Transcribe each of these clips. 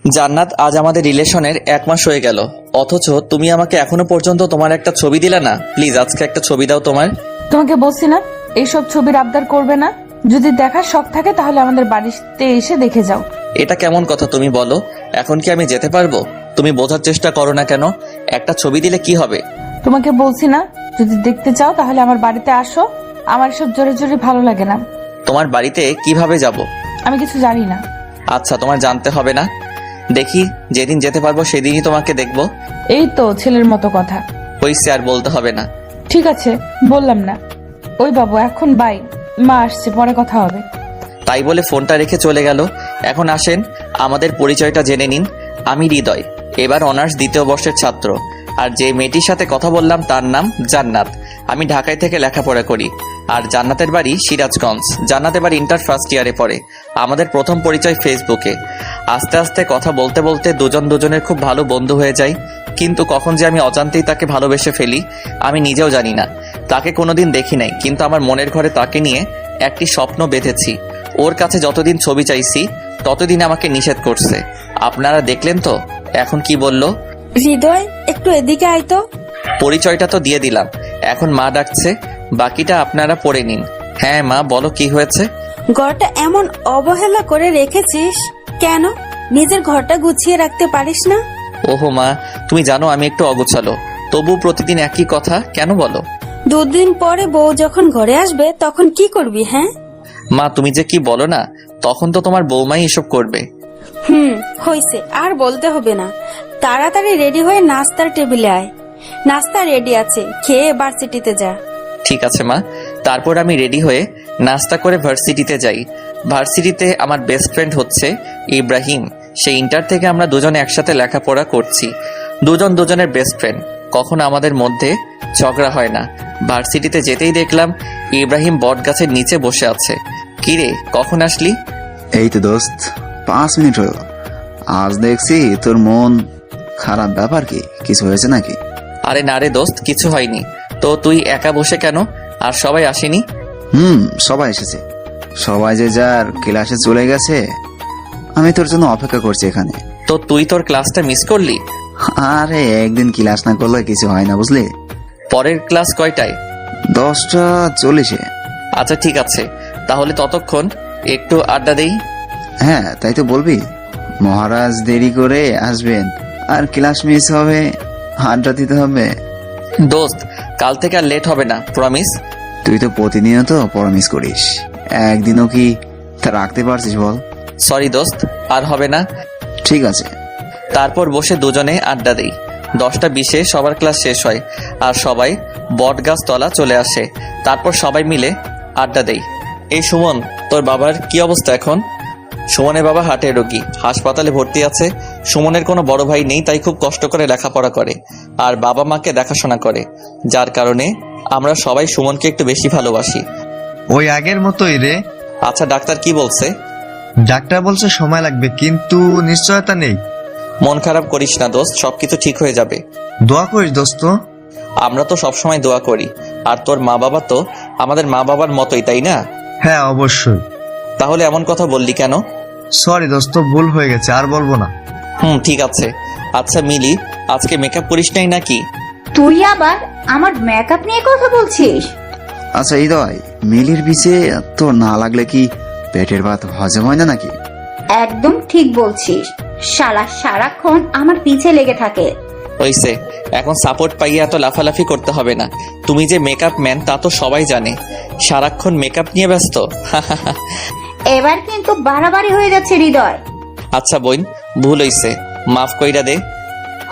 জান্নাত, আজ আমাদের রিলেশনের 1 মাস হয়ে গেল, অথচ তুমি আমাকে এখনো পর্যন্ত তোমার একটা ছবি দিলে না। প্লিজ আজকে একটা ছবি দাও তোমার। তোমাকে বলছি না এইসব ছবির আবদার করবে না। যদি দেখার শখ থাকে তাহলে আমাদের বাড়িতে এসে দেখে যাও। এটা কেমন কথা তুমি বলো? এখন কি আমি যেতে পারবো? তুমি বোঝার চেষ্টা করো না কেন? একটা ছবি দিলে কি হবে? তোমাকে বলছি না, যদি দেখতে চাও তাহলে আমার বাড়িতে আসো। আমার সব জোরে জোরে ভালো লাগে না। তোমার বাড়িতে কিভাবে যাব? আমি কিছু জানি না। আচ্ছা, তোমার জানতে হবে না। দেখি, যেদিন যেতে পারবো সেদিনই তোমাকে দেখবো। এই তো ছেলের মতো কথা। হইছে, আর বলতে হবে না। ঠিক আছে, বললাম না। ওই বাবু, এখন বাই, মা আসছে, পরে কথা হবে। তাই বলে ফোনটা রেখে চলে গেল। এখন আসেন আমাদের পরিচয়টা জেনে নিন। আমি হৃদয়, এবার অনার্স 2য় বর্ষের ছাত্র। আর যে মেয়েটির সাথে কথা বললাম তার নাম জান্নাত। আমি ঢাকায় থেকে লেখাপড়া করি। আর জান্নাতের বাড়ি সিরাজগঞ্জ। জান্নাত এবার ইন্টার ফার্স্ট ইয়ারে পড়ে। আমাদের প্রথম পরিচয় ফেসবুকে। আস্তে আস্তে কথা বলতে বলতে দুজনের খুব ভালো বন্ধু হয়ে যায়। কিন্তু কখন যে আমি অজান্তেই তাকে ভালোবেসে ফেলি আমি নিজেও জানি না। তাকে কোনোদিন দেখি নাই, কিন্তু আমার মনের ঘরে তাকে নিয়ে একটি স্বপ্ন বেঁধেছি। ওর কাছে যতদিন ছবি চাইছি ততদিন আমাকে নিষেধ করছে। আপনারা দেখলেন তো এখন কি বলল। হৃদয়, একটু এদিকে আয় তো। পরিচয়টা তো দিয়ে দিলাম, এখন মা ডাকছে, বাকিটা আপনারা পড়ে নিন। হ্যাঁ মা, বলো কি হয়েছে। ঘরটা এমন অবহেলা করে রেখেছিস কেন? নিজের ঘরটা গুছিয়ে রাখতে পারিস না? ওহো মা, তুমি জানো আমি একটু অগোছালো, তবু প্রতিদিন একই কথা কেন বলো? 2 দিন পরে বউ যখন ঘরে আসবে তখন কি করবি? হ্যাঁ মা, তুমি যে কি বলো না, তখন তো তোমার বৌমাই এসব করবে। হইছে, আর বলতে হবে না। তাড়াতাড়ি রেডি হয়ে নাস্তার টেবিলে আয়। নাস্তা রেডি আছে, খেয়ে ভার্সিটিতে যা। ঠিক আছে মা। তারপর আমি রেডি হয়ে নাস্তা করে ভার্সিটিতে যাই। ভার্সিটিতে আমার বেস্ট ফ্রেন্ড হচ্ছে ইব্রাহিম। সেই ইন্টার থেকে আমরা দুজনে একসাথে লেখাপড়া করছি। দুজনের বেস্ট ফ্রেন্ড, কখনো আমাদের মধ্যে ঝগড়া হয় না। ভার্সিটিতে যেতেই দেখলাম ইব্রাহিম বট গাছের নিচে বসে আছে। কিরে, কখন আসলি? এই তো দোস্ত, 5 মিনিট হলো। আজ দেখছি তোর মন খারাপ, ব্যাপার কি? কিছু হয়েছে নাকি? আরে না রে দোস্ত, কিছু হয়নি। তো তুই একা বসে কেন? আর সবাই আসেনি? সবাই এসেছে। সবাই যে যার ক্লাসে চলে গেছে। আমি তোর জন্য অপেক্ষা করছি এখানে। তো তুই তোর ক্লাসটা মিস করলি? আরে একদিন ক্লাস না করলে কিছু হয় না, বুঝলি? পরের ক্লাস কয়টায়? 10:40-এ। আচ্ছা ঠিক আছে, তাহলে ততক্ষণ একটু আড্ডা দেই। হ্যাঁ, তাই তো বলবি। মহারাজ দেরি করে আসবেন আর ক্লাস মিস হবে, আড্ডা দিতে হবে। দোস্ত, কাল থেকে আর লেট হবে না, প্রমিস। তুই তো প্রতিনিয়ত প্রমিস করিস, একদিনও কি তা রাখতে পারছিস বল? সরি দোস্ত, আর হবে না। ঠিক আছে। তারপর বসে দুজনে আড্ডা দেই। 10:20-এ সবার ক্লাস শেষ হয় আর সবাই বট গাছ তলা চলে আসে। তারপর সবাই মিলে আড্ডা দেই। এই সুমন, তোর বাবার কি অবস্থা এখন? সুমনের বাবা হার্টের রোগী, হাসপাতালে ভর্তি আছে। সুমনের কোনো বড় ভাই নেই, তাই খুব কষ্ট করে লেখাপড়া করে আর বাবা মাকে দেখাশোনা করে, যার কারণে আমরা সবাই সুমনকে একটু বেশি ভালোবাসি। ওই আগের মতোই রে। আচ্ছা, ডাক্তার কি বলছে? ডাক্তার বলছে সময় লাগবে, কিন্তু নিশ্চয়তা নেই। মন খারাপ করিস না দোস্ত, সবকিছু ঠিক হয়ে যাবে। দোয়া করিস দোস্ত। আমরা তো সবসময় দোয়া করি। আর তোর মা বাবা তো আমাদের মা বাবার মতোই, তাই না? হ্যাঁ অবশ্যই। তাহলে এমন কথা বললি কেন? সরি দোস্ত, ভুল হয়ে গেছে, আর বলবো না। ঠিক আছে। আচ্ছা মিলি, আজকে মেকআপ করিস নাই নাকি? তুই আবার আমার মেকআপ নিয়ে কথা বলছিস? আচ্ছা হৃদয়, মিলির পিছে তোর না লাগলে কি পেটের ভাত হজম হয় না নাকি? একদম ঠিক বলছিস, শালা সারাক্ষণ আমার পিছে লেগে থাকে। হইছে, এখন সাপোর্ট পাইয়ে এত লাফালাফি করতে হবে না। তুমি যে মেকআপ ম্যান তা তো সবাই জানে, সারাক্ষণ মেকআপ নিয়ে ব্যস্ত। এবার কিন্তু বাড়াবাড়ি হয়ে যাচ্ছে হৃদয়। আচ্ছা বোন, ভুল হইছে, মাফ কইরা দে।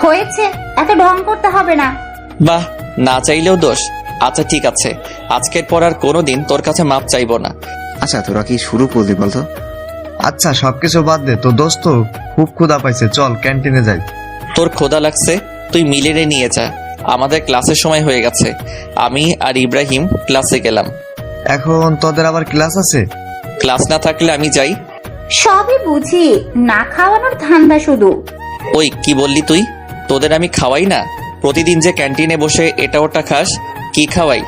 হয়েছে, এত ঢং করতে হবে না। বাহ, না চাইলেও দোষ। আচ্ছা ঠিক আছে, আজকের পর আর কোনোদিন তোর কাছে মাপ চাইবো না। আচ্ছা তোরা কি শুরু করলি বলতো? আচ্ছা সবকিছু বাদ দে, তো দোস্ত খুব ক্ষুধা পাইছে, চল ক্যান্টিনে যাই। তোর ক্ষুধা লাগছে, তুই মিলেরে নিয়ে যা। আমাদের ক্লাসের সময় হয়ে গেছে। আমি আর ইব্রাহিম ক্লাসে গেলাম। এখন তোদের আবার ক্লাস আছে? ক্লাস না থাকলে আমি যাই। সবই বুঝি, না খাওয়ানোর ধান্দা শুধু। ওই কি বললি তুই? তোদের আমি খাওয়াই না? প্রতিদিন যে ক্যান্টিনে বসে এটা ওটা খাস, কি খাওয়াই?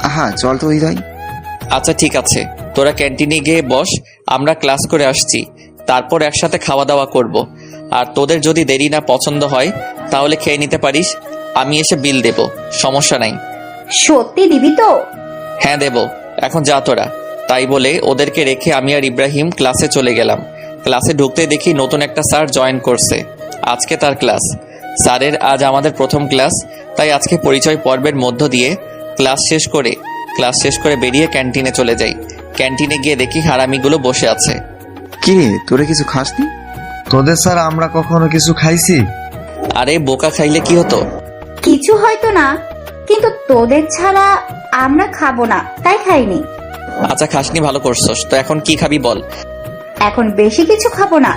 আহা চল তো হৃদয়। আচ্ছা ঠিক আছে, তোরা ক্যান্টিনে গিয়ে বস, আমরা ক্লাস করে আসছি। তারপর একসাথে খাওয়া দাওয়া করব। আর তোদের যদি দেরি না পছন্দ হয় তাহলে খেয়ে নিতে পারিস, আমি এসে বিল দেব, সমস্যা নাই। সত্যি দিবি তো? হ্যাঁ দেব, এখন যা তোরা। তাই বলে ওদেরকে রেখে আমি আর ইব্রাহিম ক্লাসে চলে গেলাম। ক্লাসে ঢুকতে দেখি নতুন একটা স্যার জয়েন করছে, আজকে তার ক্লাস। স্যারের আজ আমাদের প্রথম ক্লাস, তাই আজকে পরিচয় পর্বের মধ্য দিয়ে ক্লাস শেষ করে বেরিয়ে ক্যান্টিনে চলে যাই। ক্যান্টিনে গিয়ে দেখি হারামিগুলো বসে আছে। কি রে, তোরা কিছু খাসনি? তোদের স্যার আমরা কখনো কিছু খাইছি? আরে বোকা, খাইলে কি হতো? কিছু হয়তো না, কিন্তু তোদের ছাড়া আমরা খাবো না তাই খাইনি। আচ্ছা খাসনি, ভালো করছস। তো এখন কি খাবি বল? এখন বেশি কিছু খাবো না,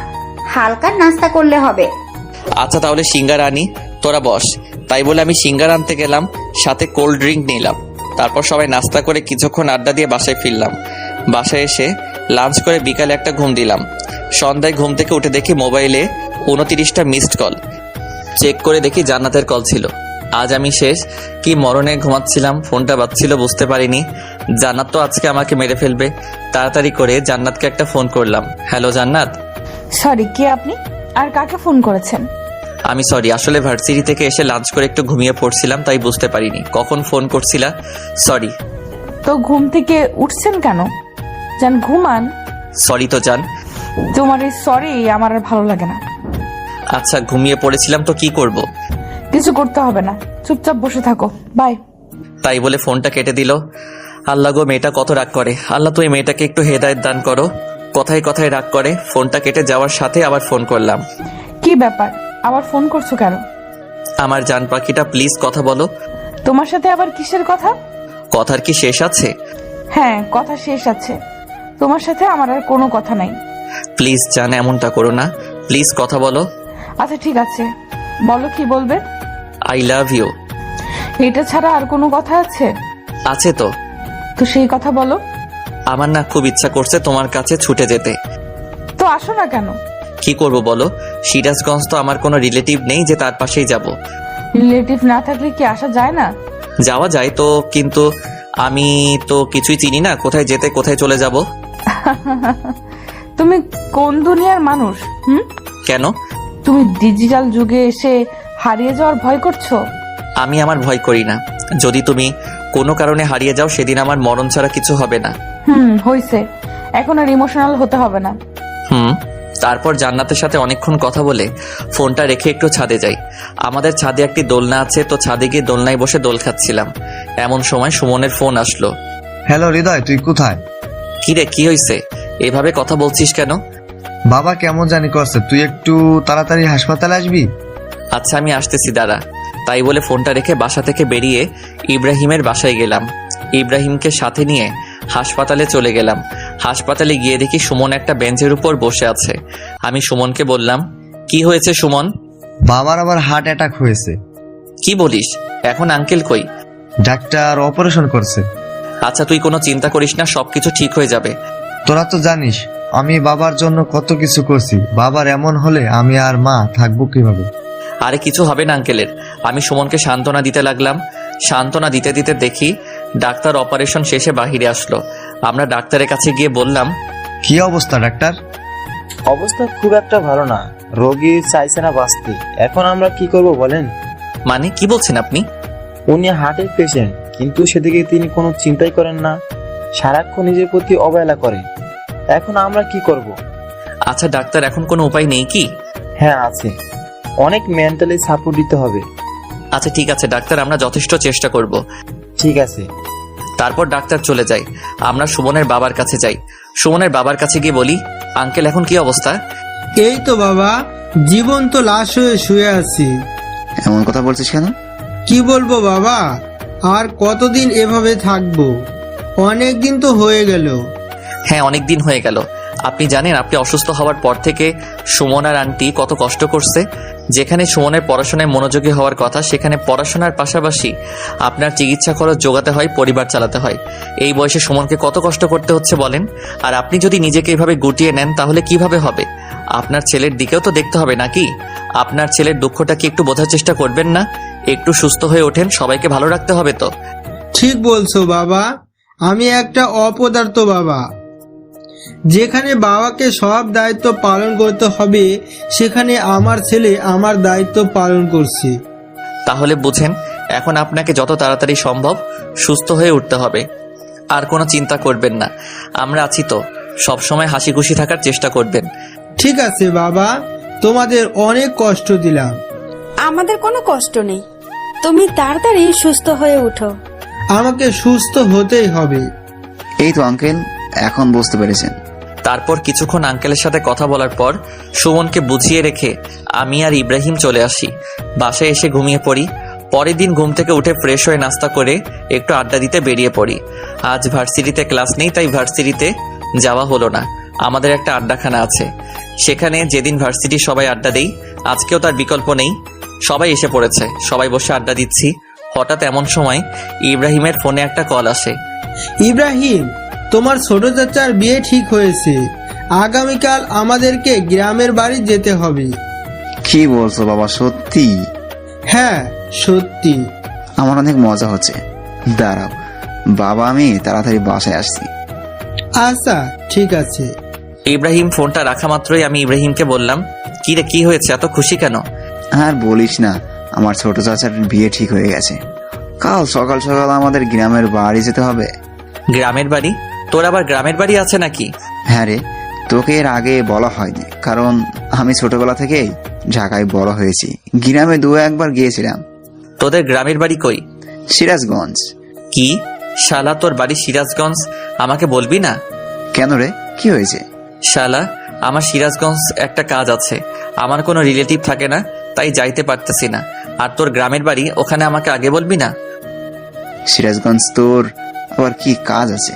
হালকা নাস্তা করলে হবে। আচ্ছা তাহলে সিঙ্গারা আনি, তোরা বস। তাই বলে আমি সিঙ্গারা আনতে গেলাম, সাথে কোল্ড ড্রিঙ্ক নিলাম। তারপর সবাই নাস্তা করে কিছুক্ষণ আড্ডা দিয়ে বাসায় ফিরলাম। বাসায় এসে লাঞ্চ করে বিকালে একটা ঘুম দিলাম। সন্ধ্যায় ঘুম থেকে উঠে দেখি মোবাইলে 29টা মিসড কল। চেক করে দেখি জান্নাতের কল ছিল। আজ আমি শেষ, কি মরণে ঘুমাচ্ছিলাম, ফোনটা বাজছিল বুঝতে পারিনি। জান্নাত তো আজকে আমাকে মেরে ফেলবে। তাড়াতাড়ি করে জান্নাতকে একটা ফোন করলাম। হ্যালো জান্নাত। সরি, কে আপনি আর কাকে ফোন করেছেন? আমি সরি, আসলে ভার্সিটি থেকে এসে লাঞ্চ করে একটু ঘুমিয়ে পড়ছিলাম, তাই বুঝতে পারিনি কখন ফোন করছিলা। সরি। তো ঘুম থেকে উঠছেন কেন? যান ঘুমান। সরি তো জান। তোমার এই সরি আমার আর ভালো লাগে না। আচ্ছা ঘুমিয়ে পড়েছিলাম তো কি করব? কিছু করতে হবে না, চুপচাপ বসে থাকো, বাই। তাই বলে ফোনটা কেটে দিল। আল্লাহ গো, মেয়েটা কত রাগ করে। আল্লাহ তো এই মেয়েটাকে একটু হেদায়েত দান করো। কথায় কথায় রাগ করে। ফোনটা কেটে যাওয়ার সাথে আবার ফোন করলাম। কি ব্যাপার, আবার ফোন করছো কেন? আমার জান পাখিটা, প্লিজ কথা বলো। তোমার সাথে আবার কিসের কথা? কথার কি শেষ আছে? হ্যাঁ, কথা শেষ আছে। তোমার সাথে আমার আর কোনো কথা নাই। প্লিজ জান, এমনটা করো না, প্লিজ কথা বলো। আচ্ছা ঠিক আছে, বলো কি বলবে। I love you. এটা ছাড়া আর কোনো কথা আছে? আছে তো। তো সেই কথা বলো। আমার না খুব ইচ্ছা করছে তোমার কাছে ছুটে যেতে। তো আসো না কেন? কি করব বলো? সিরাজগঞ্জ তো আমার কোনো রিলেটিভ নেই যে তার পাশেই যাব। রিলেটিভ না থাকলে কি আসা যায় না? যাওয়া যায় তো, কিন্তু আমি তো কিছুই চিনি না, কোথায় যেতে কোথায় চলে যাব। তুমি কোন দুনিয়ার মানুষ? কেন? তুমি ডিজিটাল যুগে এসে হারিয়ে যাওয়ার ভয় করছো? আমি আমার ভয় করি না। যদি তুমি কোনো কারণে হারিয়ে যাও, সেদিন আমার মরণ ছাড়া কিছু হবে না। হইছে, এখন আর ইমোশনাল হতে হবে না। তারপর জান্নাতের সাথে অনেকক্ষণ কথা বলে ফোনটা রেখে একটু ছাদে যাই। আমাদের ছাদে একটি দোলনা আছে, তো ছাদে গিয়ে দোলনায় বসে দোল খাচ্ছিলাম। এমন সময় সুমনের ফোন আসলো। হ্যালো হৃদয়, তুই কোথায়? কিরে, কি হয়েছে? এভাবে কথা বলছিস কেন? বাবা কেমন জানি করছে, তুই একটু তাড়াতাড়ি হাসপাতালে আসবি। আচ্ছা আমি আসতেছি, দাঁড়া। তাই বলে ফোনটা রেখে বাসা থেকে বেরিয়ে ইব্রাহিমের বাসায় গেলাম। ইব্রাহিমকে সাথে নিয়ে হাসপাতালে চলে গেলাম। হাসপাতালে গিয়ে দেখি সুমন একটা বেঞ্চের উপর বসে আছে। আমি সুমনকে বললাম, কি হয়েছে সুমন? বাবার আবার হার্ট অ্যাটাক হয়েছে। কি বলিস? এখন আঙ্কেল কই? ডাক্তার অপারেশন করছে। আচ্ছা তুই কোনো চিন্তা করিস না, সবকিছু ঠিক হয়ে যাবে। তোরা তো জানিস আমি বাবার জন্য কত কিছু করছি। বাবার এমন হলে আমি আর মা থাকবো কিভাবে? আরে কিছু হবে না আঙ্কেলের। আমি সুমনকে সান্ত্বনা দিতে লাগলাম। সান্ত্বনা দিতে দিতে দেখি ডাক্তার অপারেশন শেষে বাহিরে আসলো। আমরা ডাক্তারের কাছে গিয়ে বললাম, কি অবস্থা ডাক্তার? অবস্থা খুব একটা ভালো না, রোগী চাইছে না বাঁচতে। এখন আমরা কি করব বলেন? মানে কি বলছেন আপনি? উনি হার্টের পেশেন্ট, কিন্তু সেদিকে তিনি কোনো চিন্তাই করেন না, সারাক্ষণ নিজের প্রতি অবহেলা করে। এখন আমরা কি করব? আচ্ছা ডাক্তার, এখন কোনো উপায় নেই কি? হ্যাঁ আছে, অনেক মেন্টালি সাপোর্ট দিতে হবে। আচ্ছা ঠিক আছে ডাক্তার, আমরা যথেষ্ট চেষ্টা করব। ঠিক আছে। তারপর ডাক্তার চলে যায়। আমরা সুমনের বাবার কাছে যাই। সুমনের বাবার কাছে গিয়ে বলি, আঙ্কেল এখন কি অবস্থা? এই তো বাবা, জীবন্ত লাশ হয়ে শুয়ে আছি। এমন কথা বলছিস কেন? কি বলবো বাবা, আর কতদিন এভাবে থাকবো? অনেক দিন তো হয়ে গেল। হ্যাঁ অনেক দিন হয়ে গেল। আপনি জানেন আপনি অসুস্থ হওয়ার পর থেকে সুমন আর আন্টি কত কষ্ট করছে। যেখানে সুমনের পড়াশোনায় মনোযোগী হওয়ার কথা, সেখানে পড়াশোনার পাশাপাশি আপনার চিকিৎসা খরচ জোগাতে হয়, পরিবার চালাতে হয়। এই বয়সে সুমনকে কত কষ্ট করতে হচ্ছে বলেন। আর আপনি যদি নিজেকে এইভাবে গুটিয়ে নেন তাহলে কিভাবে হবে? আপনার ছেলের দিকেও তো দেখতে হবে নাকি? আপনার ছেলের দুঃখটা কি একটু বোঝার চেষ্টা করবেন না? একটু সুস্থ হয়ে ওঠেন, সবাইকে ভালো রাখতে হবে তো। ঠিক বলছো বাবা, আমি একটা অপদার্থ বাবা। যেখানে বাবাকে সব দায়িত্ব পালন করতে হবে সেখানে আমার ছেলে আমার দায়িত্ব পালন করছে। তাহলে বুঝেন, এখন আপনাকে যত তাড়াতাড়ি সম্ভব সুস্থ হয়ে উঠতে হবে। আর কোনো চিন্তা করবেন না, আমরা আছি তো, সবসময় হাসি খুশি থাকার চেষ্টা করবেন। ঠিক আছে বাবা, তোমাদের অনেক কষ্ট দিলাম। আমাদের কোনো কষ্ট নেই, তুমি তাড়াতাড়ি সুস্থ হয়ে উঠো। আমাকে সুস্থ হতেই হবে। এই তো আঙ্কেল, এখন বুঝতে পেরেছেন। তারপর কিছুক্ষণ আঙ্কেলের সাথে কথা বলার পর সুমনকে বুঝিয়ে রেখে আমি আর ইব্রাহিম চলে আসি। বাসায় এসে ঘুমিয়ে পড়ি। পরের দিন ঘুম থেকে উঠে ফ্রেশ হয়ে নাস্তা করে একটু আড্ডা দিতে বেরিয়ে পড়ি। আজ ভার্সিটিতে ক্লাস নেই, তাই ভার্সিটিতে যাওয়া হলো না। আমাদের একটা আড্ডাখানা আছে, সেখানে যেদিন ভার্সিটি সবাই আড্ডা দেই, আজকেও তার বিকল্প নেই। সবাই এসে পড়েছে, সবাই বসে আড্ডা দিচ্ছি। হঠাৎ এমন সময় ইব্রাহিমের ফোনে একটা কল আসে। ইব্রাহিম, তোমার ছোট চাচার বিয়ে ঠিক হয়েছে। আগামীকাল আমাদেরকে গ্রামের বাড়ি যেতে হবে। কি বলছো বাবা, সত্যি? হ্যাঁ সত্যি। আমার অনেক মজা হচ্ছে। দাঁড়াও বাবা, আমি তাড়াতাড়ি বাসায় আসছি। আচ্ছা ঠিক আছে। ইব্রাহিম ফোনটা রাখা মাত্রই আমি ইব্রাহিমকে বললাম, কি রে, কি হয়েছে, এত খুশি কেন? আর বলিস না, আমার ছোট চাচার বিয়ে ঠিক হয়ে গেছে। কাল সকাল সকাল আমাদের গ্রামের বাড়ি যেতে হবে। গ্রামের বাড়ি? তোর আবার গ্রামের বাড়ি আছে নাকি? হ্যাঁ রে, তোকে এর আগে বলা হয়নি, কারণ আমি ছোটবেলা থেকেই ঢাকায় বড় হয়েছি। গ্রামে দু একবার গিয়েছিলাম। তোদের গ্রামের বাড়ি কই? সিরাজগঞ্জ। কি শালা, তোর বাড়ি সিরাজগঞ্জ? আমাকে বলবি না? কেন রে, কি হয়েছে? শালা, আমার সিরাজগঞ্জ একটা কাজ আছে, আমার কোনো রিলেটিভ থাকে না, তাই যাইতে পারতেছি না। আর তোর গ্রামের বাড়ি ওখানে, আমাকে আগে বলবি না? সিরাজগঞ্জ তোর আবার কি কাজ আছে?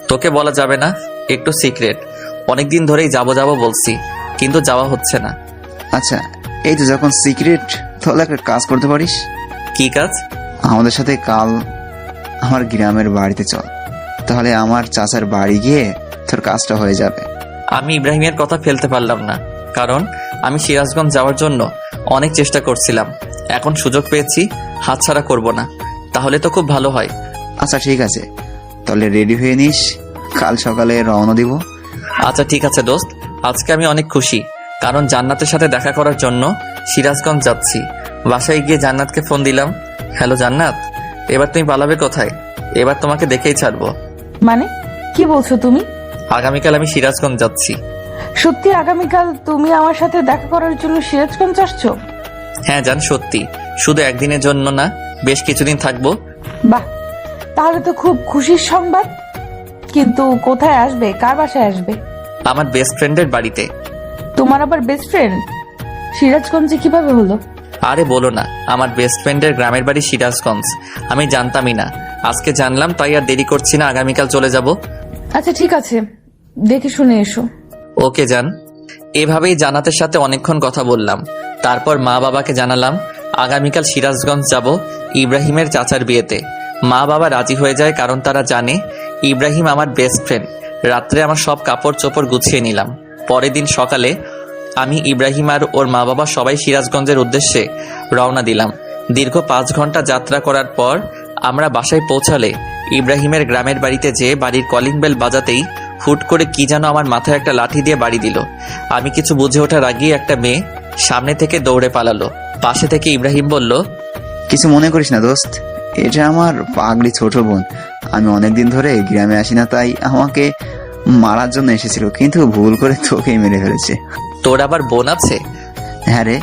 তোকে বলা যাবে না, একটু সিক্রেট। অনেকদিন ধরেই যাবো যাবো বলছি, কিন্তু যাওয়া হচ্ছে না। আচ্ছা, এই তো যখন সিক্রেট, তাহলে একটা কাজ করতে পারিস। কি কাজ? আমাদের সাথে কাল আমার গ্রামের বাড়িতে চল, তাহলে আমার চাচার বাড়ি গিয়ে তোর কাজটা হয়ে যাবে। আমি ইব্রাহিমের কথা ফেলতে পারলাম না, কারণ আমি সিরাজগঞ্জ যাওয়ার জন্য অনেক চেষ্টা করছিলাম। এখন সুযোগ পেয়েছি, হাতছাড়া করব না। তাহলে তো খুব ভালো হয়। আচ্ছা ঠিক আছে, তাহলে রেডি হয়ে নিস, কাল সকালে রওনা দিব। আচ্ছা ঠিক আছে দোস্ত, আজকে আমি অনেক খুশি, কারণ জান্নাতের সাথে দেখা করার জন্য সিরাজগঞ্জ যাচ্ছি। বাসায় গিয়ে জান্নাতকে ফোন দিলাম, হ্যালো জান্নাত, এবার তুমি পালাবে কোথায়? এবার তোমাকে দেখেই ছাড়বো। মানে কি বলছো তুমি? আগামীকাল আমি সিরাজগঞ্জ যাচ্ছি। সত্যি আগামীকাল তুমি আমার সাথে দেখা করার জন্য সিরাজগঞ্জ আসছো? হ্যাঁ জান, সত্যি। শুধু একদিনের জন্য না, বেশ কিছুদিন থাকবো। বাহ, তাহলে তো খুব খুশির সংবাদ। কিন্তু কোথায় আসবে, কার বাসায় আসবে? আমার বেস্ট ফ্রেন্ডের বাড়িতে। তোমার আবার বেস্ট ফ্রেন্ড সিরাজগঞ্জে কিভাবে হলো? আরে বলো না, আমার বেস্ট ফ্রেন্ডের গ্রামের বাড়ি সিরাজগঞ্জ। আমি জানতামই না, আজকে জানলাম, তাই আর দেরি করছি না, আগামীকাল চলে যাব। আচ্ছা ঠিক আছে, দেখে শুনে এসো। ওকে জান। এভাবেই জান্নাতের সাথে অনেকক্ষণ কথা বললাম। তারপর মা বাবাকে জানালাম আগামীকাল সিরাজগঞ্জ যাব ইব্রাহিমের চাচার বিয়েতে। মা বাবা রাজি হয়ে যায়, কারণ তারা জানে ইব্রাহিম আমার বেস্ট ফ্রেন্ড। রাত্রে আমার সব কাপড় চোপড় গুছিয়ে নিলাম। পরের দিন সকালে আমি, ইব্রাহিম আর ওর মা বাবা সবাই সিরাজগঞ্জের উদ্দেশ্যে রওনা দিলাম। দীর্ঘ 5 ঘন্টা যাত্রা করার পর আমরা বাসায় পৌঁছালে ইব্রাহিমের গ্রামের বাড়িতে যেয়ে বাড়ির কলিং বেল বাজাতেই হুট করে কি যেন আমার মাথায় একটা লাঠি দিয়ে বাড়ি দিল। আমি কিছু বুঝে ওঠার আগেই একটা মেয়ে সামনে থেকে দৌড়ে পালালো। পাশে থেকে ইব্রাহিম বলল, কিছু মনে করিস না দোস্ত, এটা আমার পাগড়ি ছোট বোন। আমি অনেকদিন ধরে গ্রামে আসি না, তাই আমাকে মারার জন্য এসেছিল, কিন্তু ভুল করে তোকেই মেরে ফেলেছে। তোর আবার বোন আছে? হ্যাঁ রে,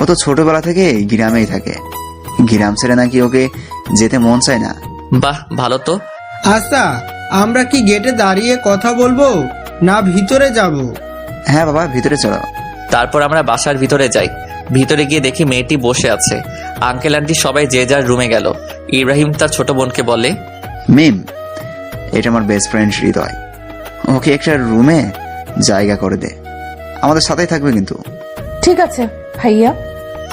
ও তো ছোটবেলা থেকে গ্রামেই থাকে। গ্রাম ছেড়ে নাকি ওকে যেতে মন চায় না। বাহ, ভালো তো। আচ্ছা, আমরা কি গেটে দাঁড়িয়ে কথা বলবো না ভিতরে যাব? হ্যাঁ বাবা, ভিতরে চলো। তারপর আমরা বাসার ভিতরে যাই। ভিতরে গিয়ে দেখি মেয়েটি বসে আছে। আঙ্কেল আন্টি সবাই যে যার রুমে গেল। ইব্রাহিম তার ছোট বোনকে বলে, মিম, এটা আমার বেস্ট ফ্রেন্ড হৃদয়, ওকে একটা রুমে জায়গা করে দে, আমাদের সাথেই থাকবে কিন্তু। ঠিক আছে ভাইয়া।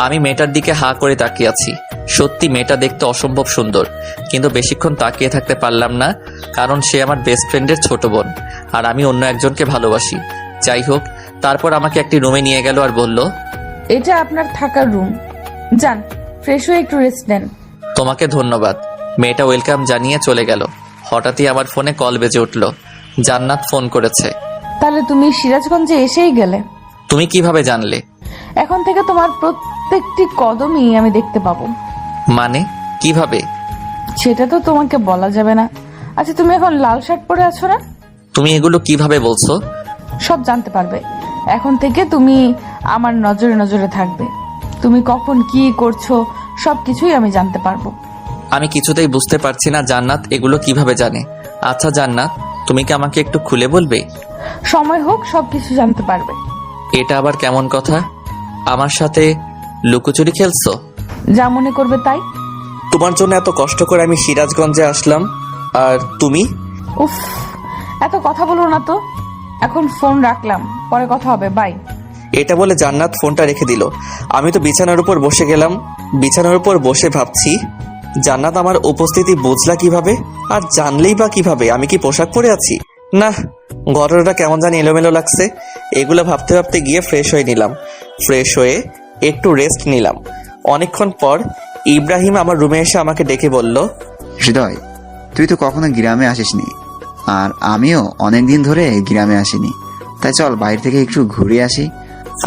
আমি মেয়েটার দিকে হা করে তাকিয়ে আছি। সত্যি মেয়েটা দেখতে অসম্ভব সুন্দর, কিন্তু বেশিক্ষণ তাকিয়ে থাকতে পারলাম না, কারণ সে আমার বেস্ট ফ্রেন্ডের ছোট বোন আর আমি অন্য একজনকে ভালোবাসি। যাই হোক, তারপর আমাকে একটি রুমে নিয়ে গেল আর বলল, এটা আপনার থাকার রুম, যান ফ্রেশ হয়ে একটু রেস্ট নেন। তোমাকে ধন্যবাদ। মেয়েটা ওয়েলকাম জানিয়ে চলে গেল। হঠাৎই আমার ফোনে কল বেজে উঠল। জান্নাত ফোন করেছে। তাহলে তুমি সিরাজগঞ্জে এসেই গেলে। তুমি কিভাবে জানলে? এখন থেকে তোমার প্রত্যেকটি কদমই আমি দেখতে পাবো। মানে কিভাবে? সেটা তো তোমাকে বলা যাবে না। আচ্ছা, তুমি এখন লাল শার্ট পরে আছো না? তুমি এগুলো কিভাবে বলছো? সব জানতে পারবে। এখন থেকে তুমি আমার নজরে নজরে থাকবে। তুমি কখন কি করছো সবকিছুই আমি জানতে পারবো। আমি কিছুতেই বুঝতে পারছি না জান্নাত এগুলো কিভাবে জানে। আচ্ছা জান্নাত, তুমি কি আমাকে একটু খুলে বলবে? সময় হোক সবকিছু জানতে পারবে। এটা আবার কেমন কথা? আমার সাথে লুকোচুরি খেলছো? যা মনে করবে তাই। তোমার জন্য এত কষ্ট করে আমি সিরাজগঞ্জে আসলাম, আর তুমি? উফ, এত কথা বলো না তো। এখন ফোন রাখলাম, পরে কথা হবে, বাই। এটা বলে জান্নাত ফোনটা রেখে দিল। আমি তো বিছানার উপর বসে গেলাম। বিছানার উপর বসে ভাবছি, জান্নাত আমার উপস্থিতি বুঝলা কিভাবে, আর জানলেই বা কিভাবে আমি কি পোশাক পরে আছি? না, ঘটনাটা কেমন জানি এলোমেলো লাগছে। এগুলো ভাবতে ভাবতে গিয়ে ফ্রেশ হয়ে নিলাম। ফ্রেশ হয়ে একটু রেস্ট নিলাম। অনেকক্ষণ পর ইব্রাহিম আমার রুমে এসে আমাকে ডেকে বলল, হৃদয়, তুই তো কখনো গ্রামে আসিসনি, আর আমিও অনেকদিন ধরে গ্রামে আসিনি, তাই চল বাইরে থেকে একটু ঘুরে আসি।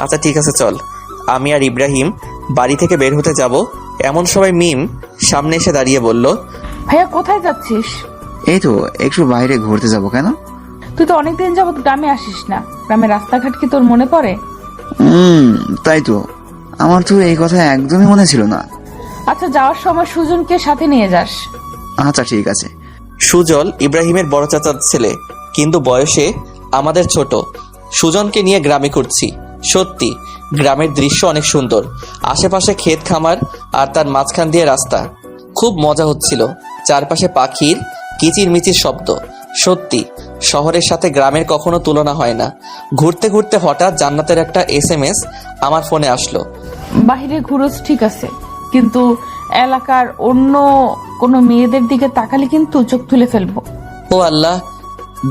আচ্ছা ঠিক আছে চল। আমি আর ইব্রাহিম বাড়ি থেকে বের হতে যাব, এমন সময় মিম সামনে এসে দাঁড়িয়ে বলল, ভাইয়া কোথায় যাচ্ছিস? এই তো একটু বাইরে ঘুরতে যাব। কেন? তুই তো অনেকদিন যাবত গ্রামে আসিস না। গ্রামের রাস্তাঘাট কি তোর মনে পড়ে? তাই তো, আমার তো এই কথা একদমই মনে ছিল না। আচ্ছা, যাওয়ার সময় সুজনকে সাথে নিয়ে যাস। আচ্ছা ঠিক আছে। সুজল ইব্রাহিমের বড় চাচার ছেলে, কিন্তু বয়সে আমাদের ছোট। সুজনকে নিয়ে গ্রামে ঘুরছি। সত্যি গ্রামের দৃশ্য অনেক সুন্দর। আশেপাশে ক্ষেত খামার, আর তার মাঝখান দিয়ে রাস্তা। খুব মজা হচ্ছিল। চারপাশে পাখির কিচিরমিচির শব্দ। সত্যি শহরের সাথে গ্রামের কখনো তুলনা হয় না। ঘুরতে ঘুরতে হঠাৎ জান্নাতের একটা SMS আমার ফোনে আসলো। বাহিরে ঘুরোস ঠিক আছে, কিন্তু এলাকার অন্য কোনো মেয়েদের দিকে তাকালে কিন্তু চোখ তুলে ফেলবো। ও আল্লাহ,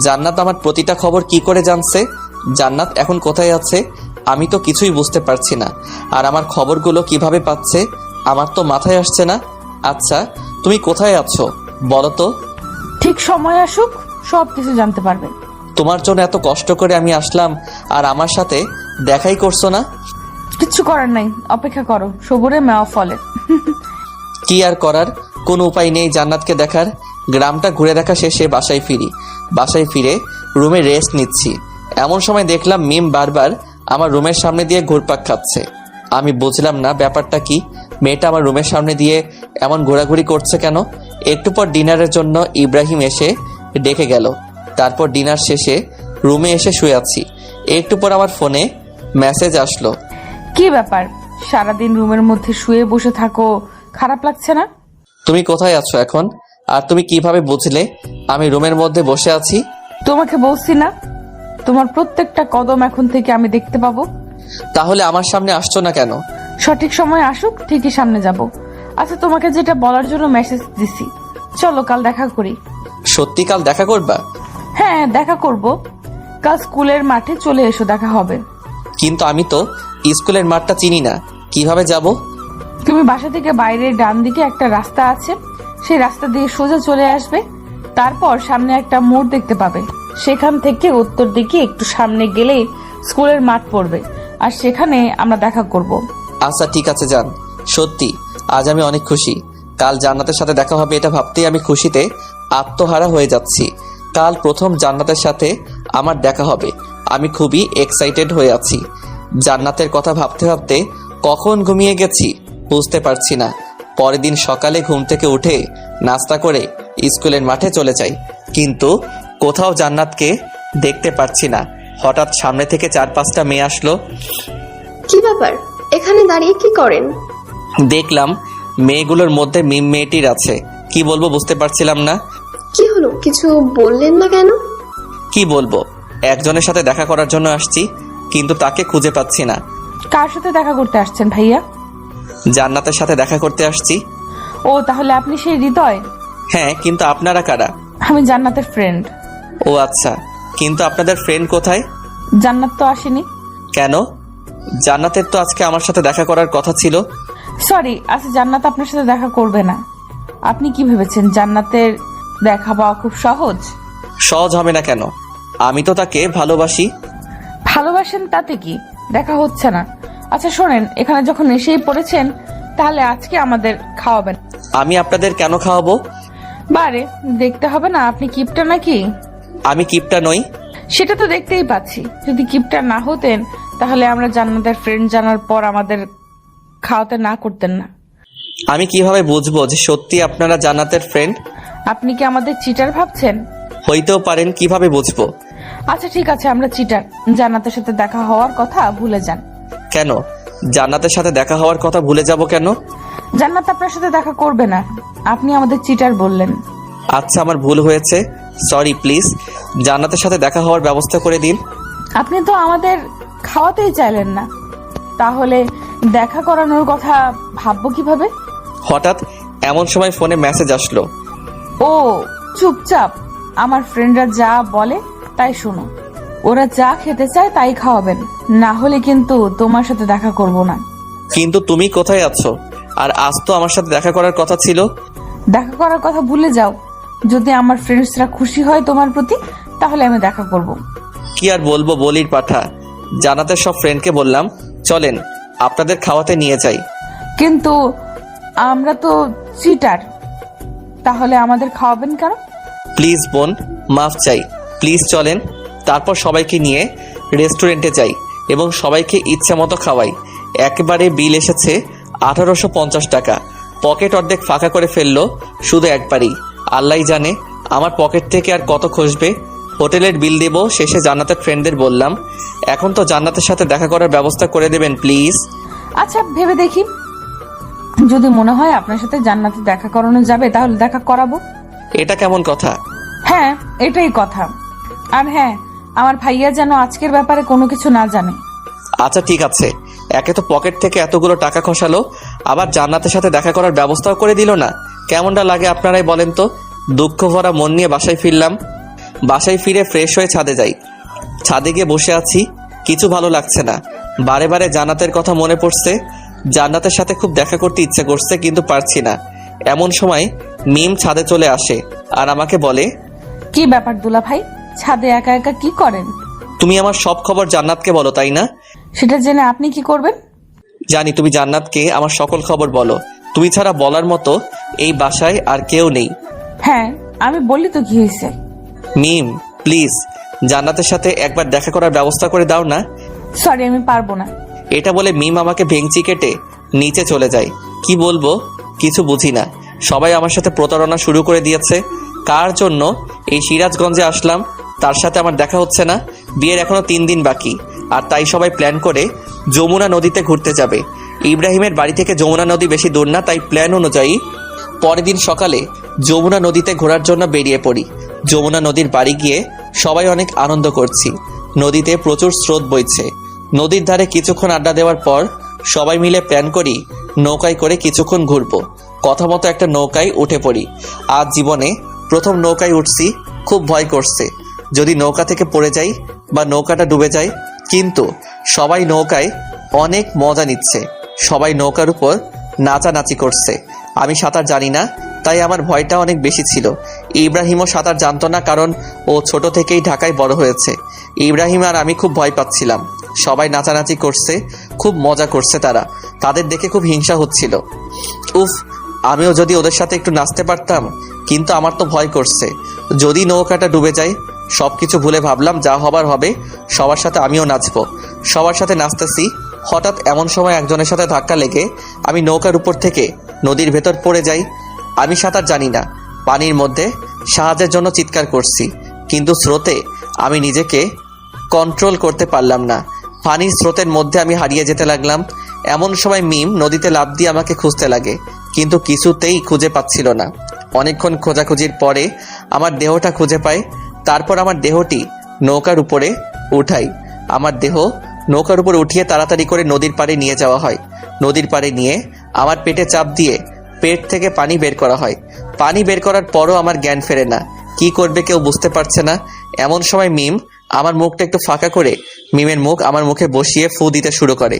জান্নাত আমার প্রতিটা খবর কি করে জানছে? জান্নাত এখন কোথায় আছে? আমি তো কিছুই বুঝতে পারছি না। আর আমার খবরগুলো কিভাবে পাচ্ছে আমার তো মাথায় আসছে না। আচ্ছা তুমি কোথায় আছো বলো তো? ঠিক সময় আসুক, সব কিছু জানতে পারবে। তোমার জন্য এত কষ্ট করে আমি আসলাম, আর আমার সাথে দেখাই করছো না। কিচ্ছু করার নাই, অপেক্ষা করো, সবুরে মেওয়া ফলে। কি আর করার, কোনো উপায় নেই জান্নাতকে দেখার। গ্রামটা ঘুরে দেখা শেষে বাসায় ফিরি। বাসায় ফিরে রুমে রেস্ট নিচ্ছি। এমন সময় দেখলাম মিম বারবার আমার রুমের সামনে দিয়ে ঘুরপাক খাচ্ছে। আমি বুঝলাম না ব্যাপারটা কি। মেয়েটা আমার রুমের সামনে দিয়ে এমন ঘোরাঘুরি করছে কেন? একটু পর ডিনারের জন্য ইব্রাহিম এসে ডেকে গেল। তারপর ডিনার শেষে রুমে এসে শুয়ে আছি। একটু পর আমার ফোনে মেসেজ আসলো। কি ব্যাপার, সারাদিন রুমের মধ্যে শুয়ে বসে থাকো, খারাপ লাগছে না? তুমি কোথায় আছো এখন? আর তুমি কিভাবে বুঝলে আমি রুমের মধ্যে বসে আছি? তোমাকে বলছি না, তোমার প্রত্যেকটা কদম এখন থেকে আমি দেখতে পাবো। তাহলে আমার সামনে আসছো না কেন? সঠিক সময় আসুক, ঠিকই সামনে যাব। আচ্ছা, তোমাকে যেটা বলার জন্য মেসেজ দিছি, চলো কাল দেখা করি। সত্যি কাল দেখা করবা? হ্যাঁ, দেখা করব। কাল স্কুলের মাঠে চলে এসো, দেখা হবে। কিন্তু আমি তো স্কুলের মাঠটা চিনি না, কিভাবে যাব? তুমি বাসা থেকে বাইরে ডান দিকে একটা রাস্তা আছে, সেই রাস্তা দিয়ে সোজা চলে আসবে। তারপর সামনে একটা মোড় দেখতে পাবে। সেখান থেকে উত্তর দিকে একটু সামনে গেলেই স্কুলের মাঠ পড়বে, আর সেখানে আমরা দেখা করব। আচ্ছা ঠিক আছে যান। সত্যি আজ আমি অনেক খুশি। কাল জান্নাতের সাথে দেখা হবে এটা ভাবতেই আমি খুশিতে আত্মহারা হয়ে যাচ্ছি। কাল প্রথম জান্নাতের সাথে আমার দেখা হবে। আমি খুবই এক্সাইটেড হয়ে আছি। জান্নাতের কথা ভাবতে ভাবতে কখন ঘুমিয়ে গেছি বুঝতে পারছি না। পরের দিন সকালে ঘুম থেকে উঠে নাস্তা করে স্কুলের মাঠে চলে যাই, কিন্তু কোথাও জান্নাতকে দেখতে পাচ্ছি না। হঠাৎ সামনে থেকে 4-5টা মেয়ে আসলো। কি ব্যাপার, এখানে দাঁড়িয়ে কি করেন? দেখলাম মেয়েগুলোর মধ্যে মিম মেয়েটির আছে। কি বলবো বুঝতে পারছিলাম না। কি হলো, কিছু বললেন না কেন? কি বলবো, একজনের সাথে দেখা করার জন্য আসছি, কিন্তু তাকে খুঁজে পাচ্ছি না। কার সাথে দেখা করতে আসছেন ভাইয়া? জান্নাতের সাথে দেখা করতে আসছি। ও, তাহলে আপনি সেই হৃদয়? হ্যাঁ, কিন্তু আপনারা কারা? আমি জান্নাতের ফ্রেন্ড। ও আচ্ছা, কিন্তু আপনাদের ফ্রেন্ড কোথায়? জান্নাত তো আসেনি। কেন? জান্নাতের তো আজকে আমার সাথে দেখা করার কথা ছিল। সরি, আজ জান্নাত আপনার সাথে দেখা করবে না। আপনি কি ভেবেছেন জান্নাতের দেখা পাওয়া খুব সহজ? সহজ হবে না কেন? আমি তো তাকে ভালোবাসি। ভালোবাসেন তাতে কি, দেখা হচ্ছে না। আচ্ছা শোনেন, এখানে যখন এসেই পড়েছেন তাহলে আজকে আমাদের খাওয়াবেন। আমি আপনাদের কেন খাওয়াবো? বারে দেখতে হবে না আপনি কিপটা নাকি। আমি কিপটা নই। সেটা তো দেখতেই পাচ্ছি। যদি কিপটা না হতেন তাহলে আমরা জান্নাতের ফ্রেন্ড জানার পর আমাদের খাওয়াতে না করতেন না। আমি কিভাবে বুঝবো যে সত্যি আপনারা জান্নাতের ফ্রেন্ড? আপনি কি আমাদের চিটার ভাবছেন? হইতেও পারেন, কিভাবে বুঝবো? আচ্ছা ঠিক আছে, আমরা চিটার। জান্নাতের সাথে দেখা হওয়ার কথা ভুলে যান। কেন জান্নাতের সাথে দেখা হওয়ার কথা ভুলে যাব কেন? জান্নাত আপনার সাথে দেখা করবে না, আপনি আমাদের চিটার বললেন। আচ্ছা আমার ভুল হয়েছে, সরি। প্লিজ জান্নাতের সাথে দেখা হওয়ার ব্যবস্থা করে দিন। আপনি তো আমাদের খাওয়াতেই চাইলেন না, তাহলে দেখা করানোর কথা ভাববো কিভাবে? হঠাৎ এমন সময় ফোনে মেসেজ আসলো। ও চুপচাপ আমার ফ্রেন্ডরা যা বলে তাই শোনো। ওরা যা খেতে চায় তাই খাওয়াবেন, না হলে কিন্তু তোমার সাথে দেখা করব না। কিন্তু তুমি কোথায় আছো? আর আজ তো আমার সাথে দেখা করার কথা ছিল। দেখা করার কথা ভুলে যাও। যদি আমার ফ্রেন্ডসরা খুশি হয় তোমার প্রতি তাহলে আমি দেখা করব। কি আর বলবো, বলির পাঠা। জান্নাতের সব ফ্রেন্ডকে বললাম চলেন আপনাদের খাওয়াতে নিয়ে যাই। কিন্তু আমরা তো চিটার, তাহলে আমাদের খাওয়াবেন কেন? প্লিজ বোন, মাফ চাই। প্লিজ চলেন, তারপর সবাইকে নিয়ে রেস্টুরেন্টে যাই এবং সবাইকে ইচ্ছে মতো খাওয়াই। একবারে বিল এসেছে 1850 টাকা। পকেট অর্ধেক ফাঁকা করে ফেললো শুধু একবারই। আল্লাহ জানে আমার পকেট থেকে আর কত খসবে। হোটেলের বিল দেব শেষে। জান্নাতের ফ্রেন্ডদের বললাম এখন তো জান্নাতের সাথে দেখা করার ব্যবস্থা করে দেবেন প্লিজ। আচ্ছা ভেবে দেখি, যদি মনে হয় আপনার সাথে জান্নাতে দেখা করানো যাবে তাহলে দেখা করাবো। এটা কেমন কথা? হ্যাঁ এটাই কথা। আর হ্যাঁ, আমার ভাইয়া যেন আজকের ব্যাপারে কোনো কিছু না জানে। আচ্ছা ঠিক আছে। একে তো পকেট থেকে এতগুলো টাকা খসালো, আবার জান্নাতের সাথে দেখা করার ব্যবস্থাও করে দিল না। কেমনটা লাগে আপনারাই বলেন তো। দুঃখ ভরা মন নিয়ে বাসায় ফিরলাম। বাসায় ফিরে ফ্রেশ হয়ে ছাদে যাই। ছাদে গিয়ে বসে আছি, কিছু ভালো লাগছে না। বারে বারে জান্নাতের কথা মনে পড়ছে। জান্নাতের সাথে খুব দেখা করতে ইচ্ছে করছে কিন্তু পারছি না। এমন সময় মিম ছাদে চলে আসে আর আমাকে বলে, কি ব্যাপার দুলা ভাই, ছাদে একা একা কি করেন? তুমি আমার সব খবর জান্নাতকে বলো তাই না? সেটা জেনে আপনি কি করবেন? জানি তুমি জান্নাতকে আমার সকল খবর বলো। তুমি ছাড়া বলার মতো এই বাসায় আর কেউ নেই। হ্যাঁ আমি বললি তো কি হয়েছে। মিম প্লিজ জান্নাতের সাথে একবার দেখা করার ব্যবস্থা করে দাও না। সরি আমি পারবো না। এটা বলে মিম আমাকে ভেঙচি কেটে নিচে চলে যায়। কি বলবো কিছু বুঝি না। সবাই আমার সাথে প্রতারণা শুরু করে দিয়েছে। কার জন্য এই সিরাজগঞ্জে আসলাম তার সাথে আমার দেখা হচ্ছে না। বিয়ের এখনো 3 দিন বাকি, আর তাই সবাই প্ল্যান করে যমুনা নদীতে ঘুরতে যাবে। ইব্রাহিমের বাড়ি থেকে যমুনা নদী বেশি দূর না, তাই প্ল্যান অনুযায়ী পরের দিন সকালে যমুনা নদীতে ঘোরার জন্য বেরিয়ে পড়ি। যমুনা নদীর বাড়ি গিয়ে সবাই অনেক আনন্দ করছি। নদীতে প্রচুর স্রোত বইছে। নদীর ধারে কিছুক্ষণ আড্ডা দেওয়ার পর সবাই মিলে প্ল্যান করি নৌকায় করে কিছুক্ষণ ঘুরবো। কথা মতো একটা নৌকায় উঠে পড়ি। আজ জীবনে প্রথম নৌকায় উঠছি, খুব ভয় করছে যদি নৌকা থেকে পড়ে যাই বা নৌকাটা ডুবে যায়। কিন্তু সবাই নৌকায় অনেক মজা নিচ্ছে। সবাই নৌকার উপর নাচানাচি করছে। আমি সাঁতার জানি না, তাই আমার ভয়টা অনেক বেশি ছিল। ইব্রাহিমও সাঁতার জানতো না, কারণ ও ছোট থেকেই ঢাকায় বড় হয়েছে। ইব্রাহিম আর আমি খুব ভয় পাচ্ছিলাম। সবাই নাচানাচি করছে, খুব মজা করছে তারা। তাদের দেখে খুব হিংসা হচ্ছিল। উফ, আমিও যদি ওদের সাথে একটু নাচতে পারতাম। কিন্তু আমার তো ভয় করছে যদি নৌকাটা ডুবে যায়। সবকিছু ভুলে ভাবলাম যা হবার হবে, সবার সাথে আমিও নাচবো। সবার সাথে নাচতেছি, হঠাৎ এমন সময় একজনের সাথে ধাক্কা লেগে আমি নৌকার উপর থেকে নদীর ভেতর পড়ে যাই। আমি সাঁতার জানি না, পানির মধ্যে সাহায্যের জন্য চিৎকার করছি, কিন্তু স্রোতে আমি নিজেকে কন্ট্রোল করতে পারলাম না। পানির স্রোতের মধ্যে আমি হারিয়ে যেতে লাগলাম। এমন সময় মিম নদীতে লাফ দিয়ে আমাকে খুঁজতে লাগে, কিন্তু কিছুতেই খুঁজে পাচ্ছিল না। অনেকক্ষণ খোঁজাখুঁজির পরে আমার দেহটা খুঁজে পায়। তারপর আমার দেহটি নৌকার উপরে উঠাই। আমার দেহ নৌকার উপর উঠিয়ে তাড়াতাড়ি করে নদীর পাড়ে নিয়ে যাওয়া হয়। নদীর পাড়ে নিয়ে আমার পেটে চাপ দিয়ে পেট থেকে পানি বের করা হয়। পানি বের করার পরও আমার জ্ঞান ফেরে না। কি করবে কেউ বুঝতে পারছে না। এমন সময় মিম আমার মুখটা একটু ফাঁকা করে মিমের মুখ আমার মুখে বসিয়ে ফু দিতে শুরু করে।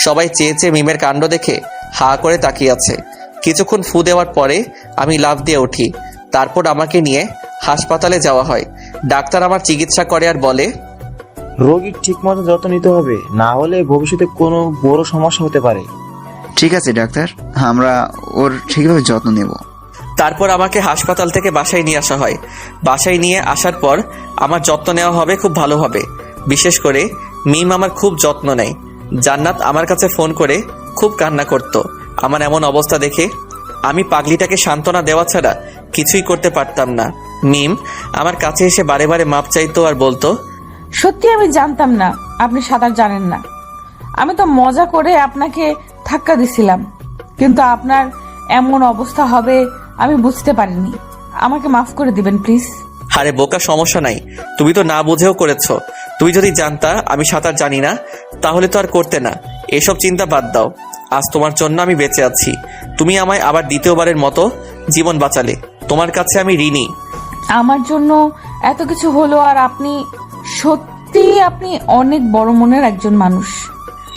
সবাই চেয়ে চেয়ে মিমের কাণ্ড দেখে হা করে তাকিয়ে আছে। কিছুক্ষণ ফু দেওয়ার পরে আমি লাফ দিয়ে উঠি। তারপর আমাকে নিয়ে হাসপাতালে যাওয়া হয়। ডাক্তার আমার চিকিৎসা করে আর বলে, রোগীর ঠিক মতো যত্ন নিতে হবে, না হলে ভবিষ্যতে কোনো বড় সমস্যা হতে পারে। ঠিক আছে ডাক্তার, আমরা ওর ঠিকভাবে যত্ন নেব। তারপর আমাকে হাসপাতাল থেকে বাসায় নিয়ে আসা হয়। বাসায় নিয়ে আসার পর আমার যত্ন নেওয়া হবে খুব ভালোভাবে। বিশেষ করে মিম আমার খুব যত্ন নেয়। জান্নাত আমার কাছে ফোন করে খুব কান্না করত আমার এমন অবস্থা দেখে। আমি পাগলিটাকে সান্ত্বনা দেওয়া ছাড়া কিছুই করতে পারতাম না। মিম আমার কাছে এসে বারে বারে মাপ চাইতো আর বলতো, সত্যি আমি জানতাম না আপনি সাঁতার জানেন না। আমি তো মজা করে আপনাকে ধাক্কা দিছিলাম, কিন্তু আপনার এমন অবস্থা হবে আমি বুঝতে পারিনি। আমাকে মাফ করে দিবেন প্লিজ। আরে বোকা, সমস্যা নাই, তুমি তো না বুঝেও করেছো। তুমি যদি জানতা আমি সাঁতার জানি না তাহলে তো আর করতে না। এসব চিন্তা বাদ দাও, আজ তোমার জন্য আমি বেঁচে আছি। তুমি আমায় আবার দ্বিতীয়বারের মতো জীবন বাঁচালে, তোমার কাছে আমি ঋণী। আমার জন্য এত কিছু হলো, আর আপনি সত্যি আপনি অনেক বড় মনের একজন মানুষ।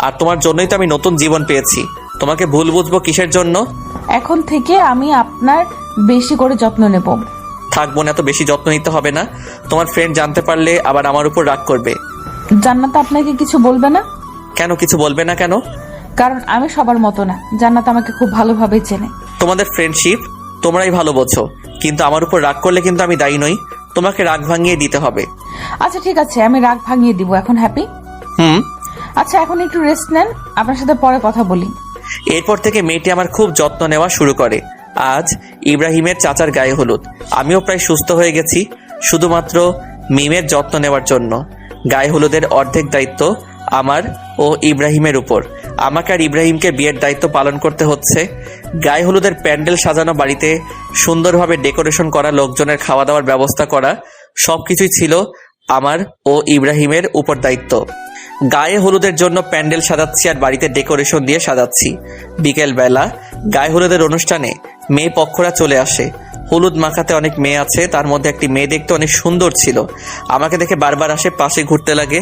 আর তোমার জন্যই তো আমি নতুন জীবন পেয়েছি। তোমাকে ভুল বুঝবো কিসের জন্য? এখন থেকে আমি আপনার বেশি করে যত্ন নেব। থাকবো না, এত বেশি যত্ন নিতে হবে না। তোমার ফ্রেন্ড জানতে পারলে আবার আমার উপর রাগ করবে। জান্নাত আপনাকে কিছু বলবে না? কেন কিছু বলবে না কেন? কারণ আমি সবার মতো না। জান্নাত আমাকে খুব ভালোভাবে চেনে। তোমাদের ফ্রেন্ডশিপ তোমরাই ভালো বোঝো, কিন্তু আমার উপর রাগ করলে কিন্তু আমি দায়ী নই। তোমাকে রাগ ভাঙিয়ে দিতে হবে। আচ্ছা ঠিক আছে, আমি রাগ ভাঙিয়ে দিব। এখন হ্যাপি? আচ্ছা এখন একটু রেস্ট নেন, আপনার সাথে পরে কথা বলি। এরপর থেকে মেয়েটি আমার খুব যত্ন নেওয়া শুরু করে। আজ ইব্রাহিমের চাচার গায়ে হলুদ। আমিও প্রায় সুস্থ হয়ে গেছি শুধুমাত্র মিমের যত্ন নেওয়ার জন্য। গায়ে হলুদের অর্ধেক দায়িত্ব আমার ও ইব্রাহিমের উপর। আমাকে আর ইব্রাহিমকে বিয়ের দায়িত্ব পালন করতে হচ্ছে। গায়ে হলুদের প্যান্ডেল সাজানো, বাড়িতে সুন্দরভাবে ডেকোরেশন করা, লোকজনের খাওয়া দাওয়ার ব্যবস্থা করা, সবকিছুই ছিল আমার ও ইব্রাহিমের উপর দায়িত্ব। গায়ে হলুদের জন্য প্যান্ডেল সাজাচ্ছি আর বাড়িতে ডেকোরেশন দিয়ে সাজাচ্ছি। বিকেল বেলা গায়ে হলুদের অনুষ্ঠানে মেয়ে পক্ষরা চলে আসে। হলুদ মাখাতে অনেক মেয়ে আছে, তার মধ্যে একটি মেয়ে দেখতে অনেক সুন্দর ছিল। আমাকে দেখে বারবার আসে, পাশে ঘুরতে লাগে।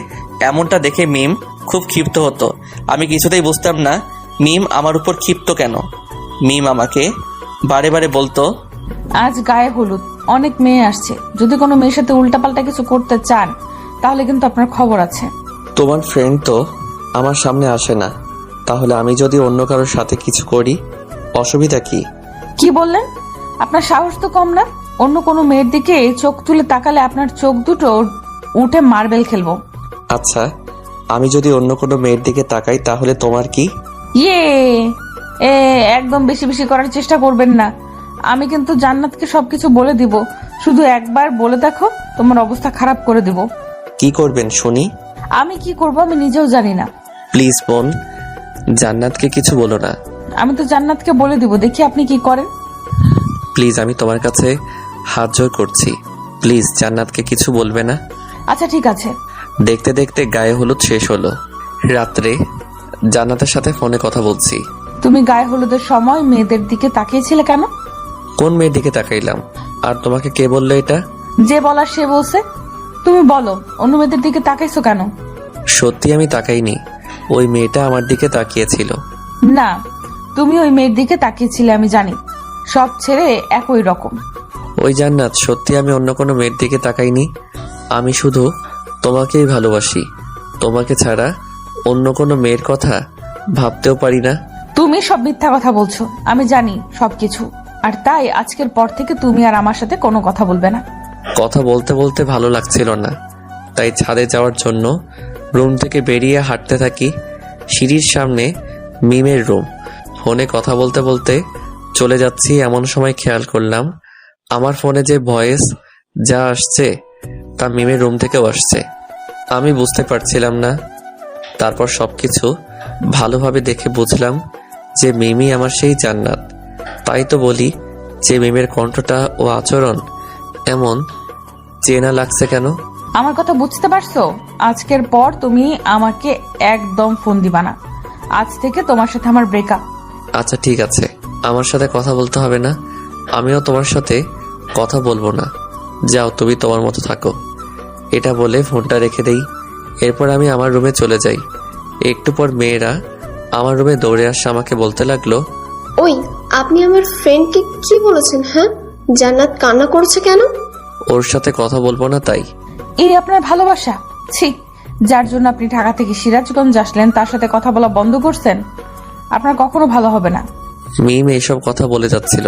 এমনটা দেখে মিম খুব ক্ষিপ্ত হতো। আমি কিছুতেই বুঝতাম না মিম আমার উপর ক্ষিপ্ত কেন। মিম আমাকে বারে বারে বলতো, আজ গায়ে হলুদ, অনেক মেয়ে আসছে। যদি কোনো মেয়ের সাথে উল্টাপাল্টা কিছু করতে চান তাহলে কিন্তু আপনার খবর আছে। তোমার ফ্রেন্ড তো আমার সামনে আসে না, তাহলে আমি যদি অন্য কারোর সাথে কিছু করি অসুবিধা কি? কি বললেন? আপনার সাহস তো কম না। অন্য কোনো মেয়ের দিকে চোখ তুলে তাকালে আপনার চোখ দুটো উঠে মার্বেল খেলবো। আচ্ছা, আমি যদি অন্য কোনো মেয়ের দিকে তাকাই তাহলে তোমার কি? ইয়ে একদম বেশি বেশি করার চেষ্টা করবেন না। আমি কিন্তু জান্নাতকে সবকিছু বলে দিব। শুধু একবার বলে দেখো, তোমার অবস্থা খারাপ করে দিব। কি করবেন শুনি? আমি কি করব আমি নিজেও জানি না। প্লিজ বোন, জান্নাতকে কিছু বলো না। আমি তো জান্নাতকে বলে দিব, দেখি আপনি কি করেন। প্লিজ, আমি তোমার কাছে হাত জোড় করছি, প্লিজ জান্নাতকে কিছু বলবে না। আচ্ছা ঠিক আছে। দেখতে দেখতে গায়ে হলুদ শেষ হলো। রাত্রে জান্নাতের সাথে ফোনে কথা বলছি। তুমি গায়ে হলুদের সময় মেয়েদের দিকে তাকিয়েছিলে কেন? কোন মেয়ের দিকে তাকাইলাম? আর তোমাকে কে বললো এটা? যে বলার সে বলছে। তুমি বলো, অন্য মেয়েদের দিকে তাকাইছো কেন? সত্যি আমি তাকাইনি, ওই মেয়েটা আমার দিকে তাকিয়েছিল। না, তুমি ওই মেয়ের দিকে তাকিয়েছিলে, আমি জানি। সব ছেড়ে একই রকম। ওই জান্নাত, সত্যি আমি অন্য কোনো মেয়ের দিকে তাকাইনি। আমি শুধু তোমাকেই ভালোবাসি। তোমাকে ছাড়া অন্য কোনো মেয়ের কথা ভাবতেও পারি না। তুমি সব মিথ্যা কথা বলছো, আমি জানি সবকিছু। আর তাই আজকের পর থেকে তুমি আর আমার সাথে কোনো কথা বলবে না। কথা বলতে বলতে ভালো লাগছিল না, তাই ছাদে যাওয়ার জন্য রুম থেকে বেরিয়ে হাঁটতে থাকি। সিঁড়ির সামনে মিমের রুম। ফোনে কথা বলতে বলতে চলে যাচ্ছি, এমন সময় খেয়াল করলাম আমার ফোনে যে ভয়েস যা আসছে তা মিমের রুম থেকেও আসছে। আমি বুঝতে পারছিলাম না। তারপর সবকিছু ভালোভাবে দেখে বুঝলাম যে মিমি আমার সেই জান্নাত। তাই তো বলি যে মিমের কণ্ঠটা ও আচরণ এমন চেনা লাগছে কেন? আমার কথা বুঝতে পারছো? আজকের পর তুমি আমাকে একদম ফোন দিবা না। আজ থেকে তোমার সাথে আমার ব্রেকআপ। আচ্ছা ঠিক আছে, আমার সাথে কথা বলতে হবে না, আমিও তোমার সাথে কথা বলবো না। যাও, তুমি তোমার মতো থাকো। এটা বলে ফোনটা রেখে দেই। এরপর আমি আমার রুমে চলে যাই। একটু পর মেয়েরা আমার রুমে দৌড়ে আসে, আমাকে বলতে লাগলো, ওই আপনি আমার ফ্রেন্ডকে কি বলেছেন? হ্যাঁ, জান্নাত কান্না করছে কেন? ওর সাথে কথা বলবো না তাই। এই আপনার ভালোবাসা? ছি, যার জন্য আপনি ঢাকা থেকে সিরাজগঞ্জ আসলেন তার সাথে কথা বলা বন্ধ করছেন? আপনার কখনো ভালো হবে না। মিম এইসব কথা বলে যাচ্ছিল,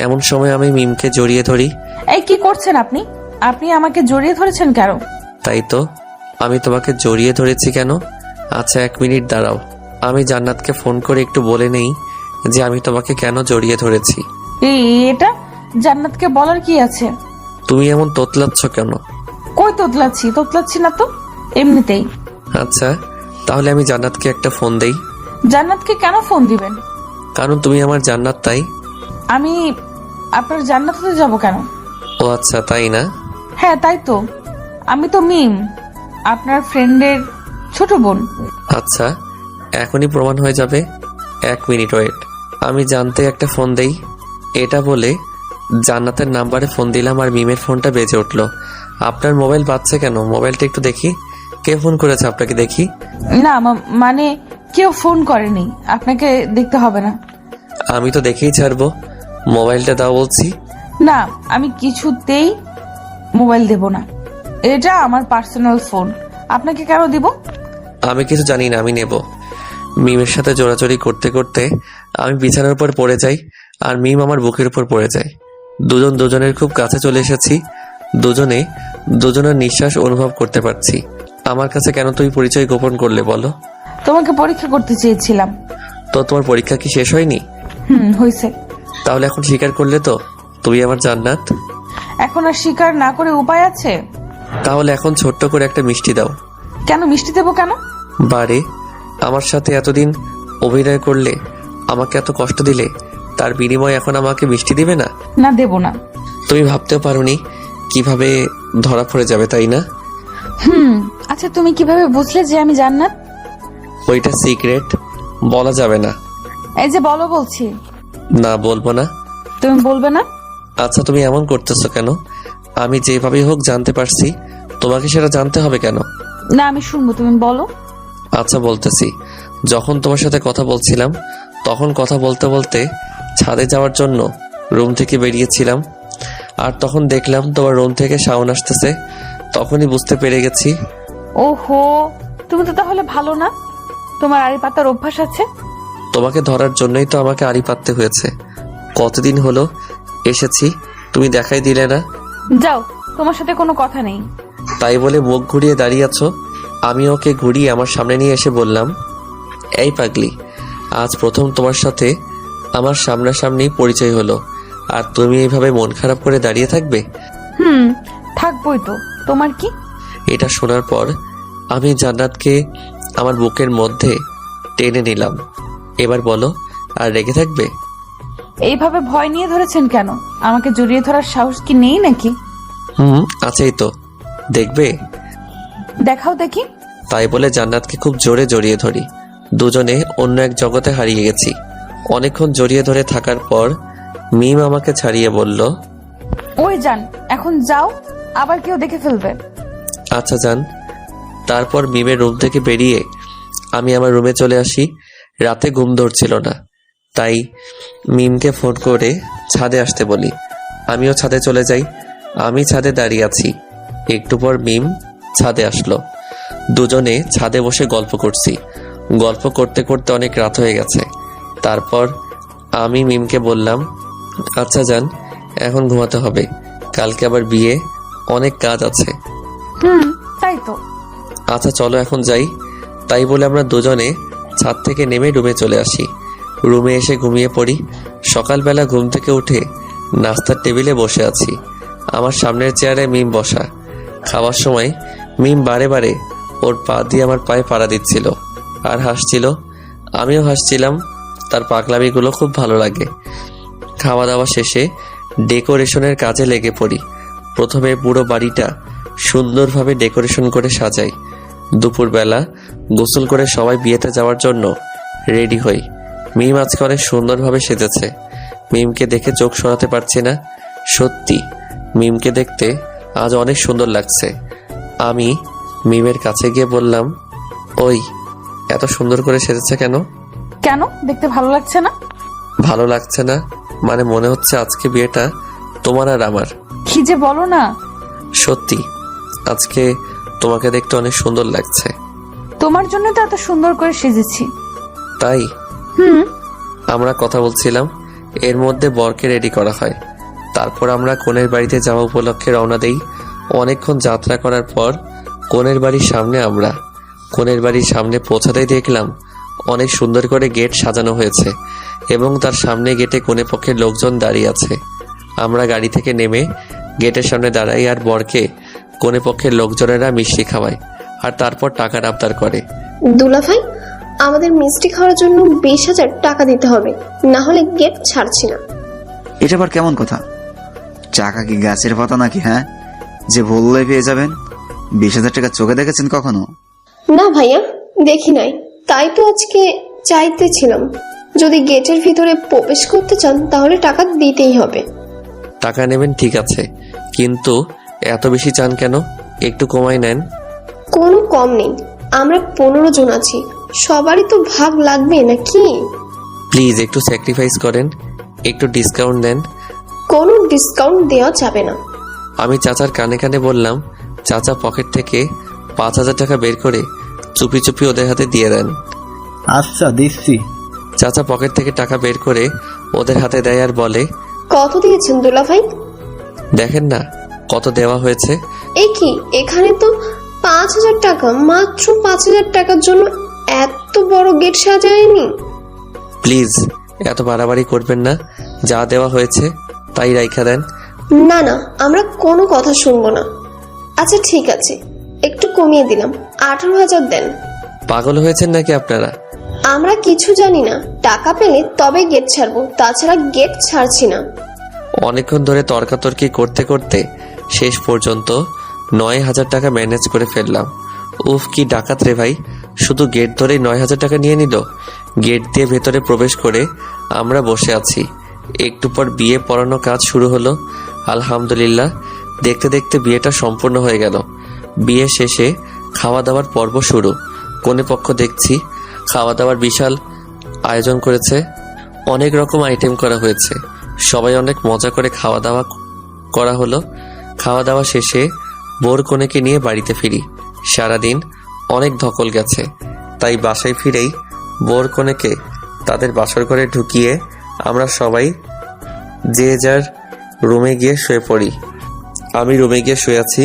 এমন সময় আমি মিমকে জড়িয়ে ধরি। এই কি করছেন আপনি? আপনি আমাকে জড়িয়ে ধরেছেন কেন? তাই তো, আমি তোমাকে জড়িয়ে ধরেছি কেন? আচ্ছা 1 মিনিট দাঁড়াও, আমি জান্নাতকে ফোন করে একটু বলে নেই যে আমি তোমাকে কেন জড়িয়ে ধরেছি। এটা জান্নাতকে বলার কি আছে? তুমি এমন তোতলাচ্ছ কেন? কই তোতলাচ্ছি না তো, এমনিতেই। আচ্ছা তাহলে আমি জান্নাতকে একটা ফোন দেই। জান্নাতকে কেন ফোন দিবেন? কারণ তুমি আমার জান্নাত তাই। আমি আপনার জান্নাত হতে যাব কেন? ও আচ্ছা তাই না? হ্যাঁ তাই তো, আমি তো মিম, আপনার ফ্রেন্ডের ছোট বোন। আচ্ছা এখনই প্রমাণ হয়ে যাবে, 1 মিনিট ওয়েট, আমি জানতে একটা ফোন দেই। এটা বলে জান্নাতের নাম্বারে ফোন দিলাম আর মিমের ফোনটা বেজে উঠলো। আপনার মোবাইল বাজছে কেন? মোবাইলটা একটু দেখি, কে ফোন করেছে আপনাকে দেখি। না মানে কেউ ফোন করেনি, আপনাকে দেখতে হবে না। আমি তো দেখেই ছাড়বো, মোবাইলটা দাও বলছি। না, আমি কিছুতেই মোবাইল দেব না, এটা আমার পার্সোনাল ফোন, আপনাকে কেন দিব? আমি কিছু জানি না, আমি নেব। মিমের সাথে জোরাজোরি করতে করতে আমি বিছানার উপর পড়ে যাই আর মিম আমার বুকের উপর পড়ে যায়। দুজন দুজনের খুব কাছে চলে এসেছি, দুজনে দুজনের নিঃশ্বাস অনুভব করতে পারছি। আমার কাছে কেন তুই পরিচয় গোপন করলে বলো? তোমাকে পরীক্ষা করতে চেয়েছিলাম। তো তোমার পরীক্ষা কি শেষ হয়নি? হয়েছে। তাহলে এখন স্বীকার করলে তো তুমি আমার জান্নাত? এখন আর স্বীকার না করে উপায় আছে? তাহলে এখন ছোট্ট করে একটা মিষ্টি দাও। কেন মিষ্টি দেবো কেন? বারে, আমার সাথে এতদিন অভিনয় করলে, আমাকে এত কষ্ট দিলে, তার বিনিময়ে এখন আমাকে মিষ্টি দিবে না? না দেব না। তুমি ভাবতেও পারোনি কিভাবে ধরা পড়ে যাবে, তাই না? আচ্ছা তুমি কিভাবে বুঝলে যে আমি জান্নাত? ওইটা সিক্রেট, বলা যাবে না। এই যে বলো বলছি। না বলবো না। তুমি বলবে না? আচ্ছা তুমি এমন করতেছো কেন? আমি যেভাবেই হোক জানতে পারছি, তোমাকে সেটা জানতে হবে কেন? না আমি শুনবো, তুমি বলো। আচ্ছা বলতেছি, যখন তোমার সাথে কথা বলছিলাম তখন কথা বলতে বলতে ছাদে যাওয়ার জন্য রুম থেকে বেরিয়েছিলাম, আর তখন দেখলাম তোমার রুম থেকে সাউন্ড আসতেছে, তখনই বুঝতে পেরে গেছি। ওহো, তুমি তো তাহলে ভালো না, তোমার আড়ি পাতার অভ্যাস আছে। তোমাকে ধরার জন্যই তো আমাকে আড়ি পাততে হয়েছে। কতদিন হলো এসেছি, তুমি দেখাই দিলে না। যাও, তোমার সাথে কোনো কথা নেই। তাই বলে মুখ ঘুরিয়ে দাঁড়িয়ে আছো। আমি ওকে ঘুরিয়ে আমার সামনে নিয়ে এসে বললাম, এই পাগলি, আজ প্রথম তোমার সাথে আমার সামনাসামনি পরিচয় হলো, আর তুমি এইভাবে মন খারাপ করে দাঁড়িয়ে থাকবে? থাকবোই তো, তোমার কি? এটা শোনার পর আমি জান্নাতকে আমার বুকের মধ্যে টেনে নিলাম। এবার বলো, আর রেগে থাকবে? এইভাবে ভয় নিয়ে ধরেছেন কেন? আমাকে জড়িয়ে ধরার সাহস কি নেই নাকি? আছেই তো, দেখবে? দেখাও দেখি। তাই বলে জান্নাতকে খুব জোরে জড়িয়ে ধরি। দুজনে অন্য এক জগতে হারিয়ে গেছি। অনেকক্ষণ জড়িয়ে ধরে থাকার পর মিম আমাকে ছাড়িয়ে বলল, ওই যান, এখন যাও, আবার কেউ দেখে ফেলবে। আচ্ছা যান। তারপর মিমের রুম থেকে বেরিয়ে আমি আমার রুমে চলে আসি। রাতে ঘুম ধরছিল না, তাই মিমকে ফোন করে ছাদে আসতে বলি। আমিও ছাদে চলে যাই। আমি ছাদে দাঁড়িয়ে আছি, একটু পর মিম ছাদে আসলো। দুজনে ছাদে বসে গল্প করছি। গল্প করতে করতে অনেক রাত হয়ে গেছে। তারপর আমি মিমকে বললাম, আচ্ছা যান, এখন ঘুমাতে হবে, কালকে আবার বিয়ে, অনেক কাজ আছে। তাই তো। আচ্ছা চলো এখন যাই। তাই বলে আমরা দুজনে ছাদ থেকে নেমে রুমে চলে আসি। রুমে এসে ঘুমিয়ে পড়ি। সকালবেলা ঘুম থেকে উঠে নাস্তার টেবিলে বসে আছি। আমার সামনের চেয়ারে মিম বসা। খাওয়ার সময় মিম বারে বারে ওর পা দিয়ে আমার পায়ে পাড়া দিচ্ছিল আর হাসছিল। আমিও হাসছিলাম। তার পাগলামিগুলো খুব ভালো লাগে। খাওয়া দাওয়া শেষে ডেকোরেশনের কাজে লেগে পড়ি। প্রথমে পুরো বাড়িটা সুন্দরভাবে ডেকোরেশন করে সাজাই। দুপুরবেলা গোসল করে সবাই বিয়েতে যাওয়ার জন্য রেডি হই। মিম আজকে অনেক সুন্দরভাবে সেজেছে। মিমকে দেখে চোখ সরাতে পারছি না। সত্যি মিমকে দেখতে আজ অনেক সুন্দর লাগছে। আমি মিমের কাছে গিয়ে বললাম, ওই এত সুন্দর করে সেজেছে কেন? কেন, দেখতে ভালো লাগছে না? ভালো লাগছে না মানে মনে হচ্ছে আজকে বিয়েটা তোমার আর আমার। কি যে বলো না। সত্যি আজকে তোমাকে দেখতে অনেক সুন্দর লাগছে। তোমার জন্য তো এত সুন্দর করে সেজেছি। তাই হুম। আমরা কথা বলছিলাম, এর মধ্যে বরকে রেডি করা হয়। তারপর আমরা কনের বাড়িতে যাওয়া উপলক্ষে রওনা দেই। অনেকক্ষণ যাত্রা করার পর কনের বাড়ির সামনে আমরা কনের বাড়ির সামনে পৌঁছাতেই দেখলাম অনেক সুন্দর করে গেট সাজানো হয়েছে এবং তার সামনে গেটে কনে পক্ষের লোকজন দাঁড়িয়ে আছে। আমরা গাড়ি থেকে নেমে গেটের সামনে দাঁড়াই আর বরকে কনে পক্ষের লোকজনেরা মিষ্টি খাওয়ায় আর তারপর টাকার আবদার করে। দুলাভাই, আমাদের মিষ্টি খাওয়ার জন্য 20,000 টাকা দিতে হবে, না হলে গেট ছাড়ছি না। এটা আবার কেমন কথা? টাকা কি গাছের পাতা নাকি? হ্যাঁ, যে বললে পেয়ে যাবেন। 20,000 টাকা চোখে দেখেছেন কখনো? না ভাইয়া, দেখি নাই, তাই তো আজকে চাইতেছিলাম। যদি গেটের ভিতরে প্রবেশ করতে চান তাহলে টাকা দিতেই হবে। টাকা নেবেন ঠিক আছে, কিন্তু এত বেশি চান কেন? একটু কমাই নেন। কোনো কম নেই, আমরা 15 জন আছি, সবারই তো ভাগ লাগবে নাকি? প্লিজ একটু স্যাক্রিফাইস করেন, একটু ডিসকাউন্ট দেন। কোনো ডিসকাউন্ট দেওয়া যাবে না। আমি চাচার কানে কানে বললাম। চাচা পকেট থেকে 5,000 টাকা বের করে চুপি চুপি ওদের হাতে দিয়ে দেন। আচ্ছা দিচ্ছি। চাচা পকেট থেকে টাকা বের করে ওদের হাতে দেয় আর বলে, কত দিয়েছেন দুলাভাই? দেখেন না কত দেওয়া হয়েছে। এ কি, এখানে তো 5,000 টাকা, মাত্র 5,000 টাকার জন্য এত বড় গেট সাজায়নি। প্লিজ এত বাড়াবাড়ি করবেন না, যা দেওয়া হয়েছে তাই রাইখা দেন। না না, আমরা কোনো কথা শুনবো না। আচ্ছা ঠিক আছে, একটু কমিয়ে দিলাম, 18,000 দেন। পাগল হয়েছেন নাকি আপনারা? আমরা কিছু জানি না, টাকা পেলে তবে গেট ছাড়বো, তাছাড়া গেট ছাড়ছি না। অনেকক্ষণ ধরে তর্কাতর্কি করতে করতে শেষ পর্যন্ত 9,000 টাকা ম্যানেজ করে ফেললাম। উফ কি ডাকাত রে ভাই, শুধু গেট ধরেই 9,000 টাকা নিয়ে নিল। গেট দিয়ে ভেতরে প্রবেশ করে আমরা বসে আছি। একটু পর বিয়ে পড়ানো কাজ শুরু হলো। আলহামদুলিল্লাহ, দেখতে দেখতে বিয়েটা সম্পূর্ণ হয়ে গেল। বিয়ে শেষে খাওয়া দাওয়ার পর্ব শুরু। কনে পক্ষ দেখছি খাওয়া দাওয়ার বিশাল আয়োজন করেছে, অনেক রকম আইটেম করা হয়েছে। সবাই অনেক মজা করে খাওয়া দাওয়া করা হলো। খাওয়া দাওয়া শেষে বোর কনেকে নিয়ে বাড়িতে ফিরি। সারাদিন অনেক ধকল গেছে, তাই বাসায় ফিরেই বোর কনেকে তাদের বাসর ঘরে ঢুকিয়ে আমরা সবাই যে যার রুমে গিয়ে শুয়ে পড়ি। আমি রুমে গিয়ে শুয়ে আছি,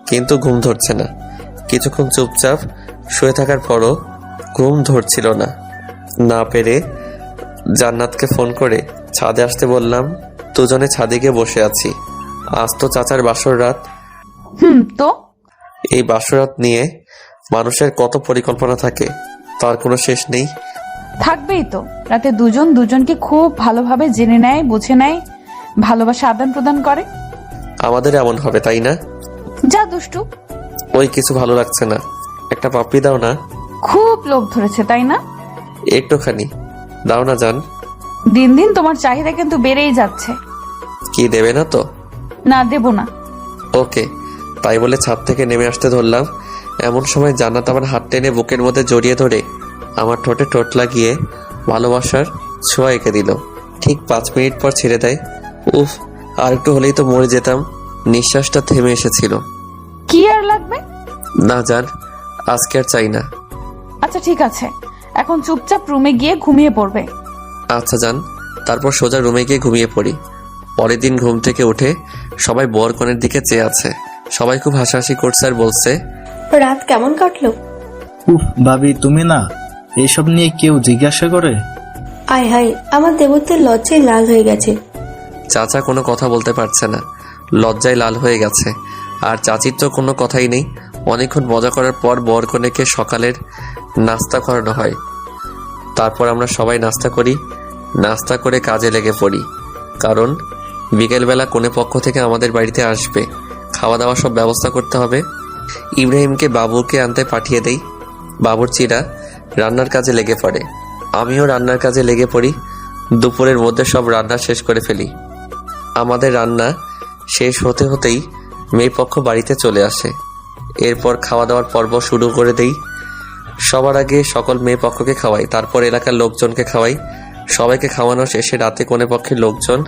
কিন্তু ঘুম ধরছে না। কিছুক্ষণ চুপচাপ শুয়ে থাকার পরও ঘুম ধরছিল না। না পেরে জান্নাতকে ফোন করে ছাদে আসতে বললাম। দুজনে ছাদে গিয়ে বসে আছি। আজ তো চাচার বাসর রাত। তো এই বাসরাত নিয়ে মানুষের কত পরিকল্পনা থাকে, তার কোনো শেষ নেই। থাকবেই তো। রাতে দুজন দুজনকে খুব ভালোভাবে জেনে নেয়, বুঝে নেয়, ভালোবাসা আদান প্রদান করে। আমাদের এমন হবে তাই না? যা দুষ্টু। ওই কিছু ভালো লাগছে না, একটা পাপ্পি দাও না। খুব লোভ ধরেছে তাই না? একটুখানি দাও না জান। দিন দিন তোমার চাহিদা কিন্তু বেড়েই যাচ্ছে। কি দেবে না তো? না, দেব না। ওকে, তাই বলে ছাদ থেকে নেমে আসতে ধরলাম। এমন সময় জান্নাত আমার হাত টেনে বুকের মধ্যে জড়িয়ে ধরে আমার ঠোঁটে ঠোঁট লাগিয়ে ভালোবাসার ছোঁয়া এঁকে দিল। ঠিক 5 মিনিট পর ছেড়ে দেয়। উফ, আর একটু হলেই তো মরে যেতাম। নিঃশ্বাসটা থেমে এসেছিল। কি আর লাগবে? না জান, আজকে আর চাই না। আচ্ছা ঠিক আছে, এখন চুপচাপ রুমে গিয়ে ঘুমিয়ে পড়বে। আচ্ছা জান। তারপর সোজা রুমে গিয়ে ঘুমিয়ে পড়ি। পরের দিন ঘুম থেকে উঠে সবাই বর কনের দিকে চেয়ে আছে। সবাই খুব হাসাহাসি করছে আর বলছে, রাত কেমন কাটলো? উফ ভাবি, তুমি না এইসব নিয়ে কেউ জিজ্ঞাসা করে? আয় হায়, আমার দেবত্বের লজ্জায় লাল হয়ে গেছে। চাচা কোনো কথা বলতে পারছে না, লজ্জায় লাল হয়ে গেছে। আর চাচির তো কোনো কথাই নেই। অনেকক্ষণ মজা করার পর বর কনেকে সকালের নাস্তা করানো হয়। তারপর আমরা সবাই নাস্তা করি। নাস্তা করে কাজে লেগে পড়ি, কারণ বিকেলবেলা কনে পক্ষ থেকে আমাদের বাড়িতে আসবে। খাওয়া দাওয়া সব ব্যবস্থা করতে হবে। ইব্রাহিমকে বাবুকে আনতে পাঠিয়ে দেই। বাবুর্চিরা রান্নার কাজে লেগে পড়ে। আমিও রান্নার কাজে লেগে পড়ি। দুপুরের মধ্যে সব রান্না শেষ করে ফেলি। আমাদের রান্না শেষ হতে হতেই মেয়ে পক্ষ বাড়িতে চলে আসে। এরপর খাওয়া দাওয়ার পর্ব শুরু করে দেই। সবার আগে সকল মেয়ে পক্ষকে খাওয়াই, তারপর এলাকার লোকজনকে খাওয়াই। সবাইকে খাওয়ানো শেষে রাতে কনে পক্ষের লোকজন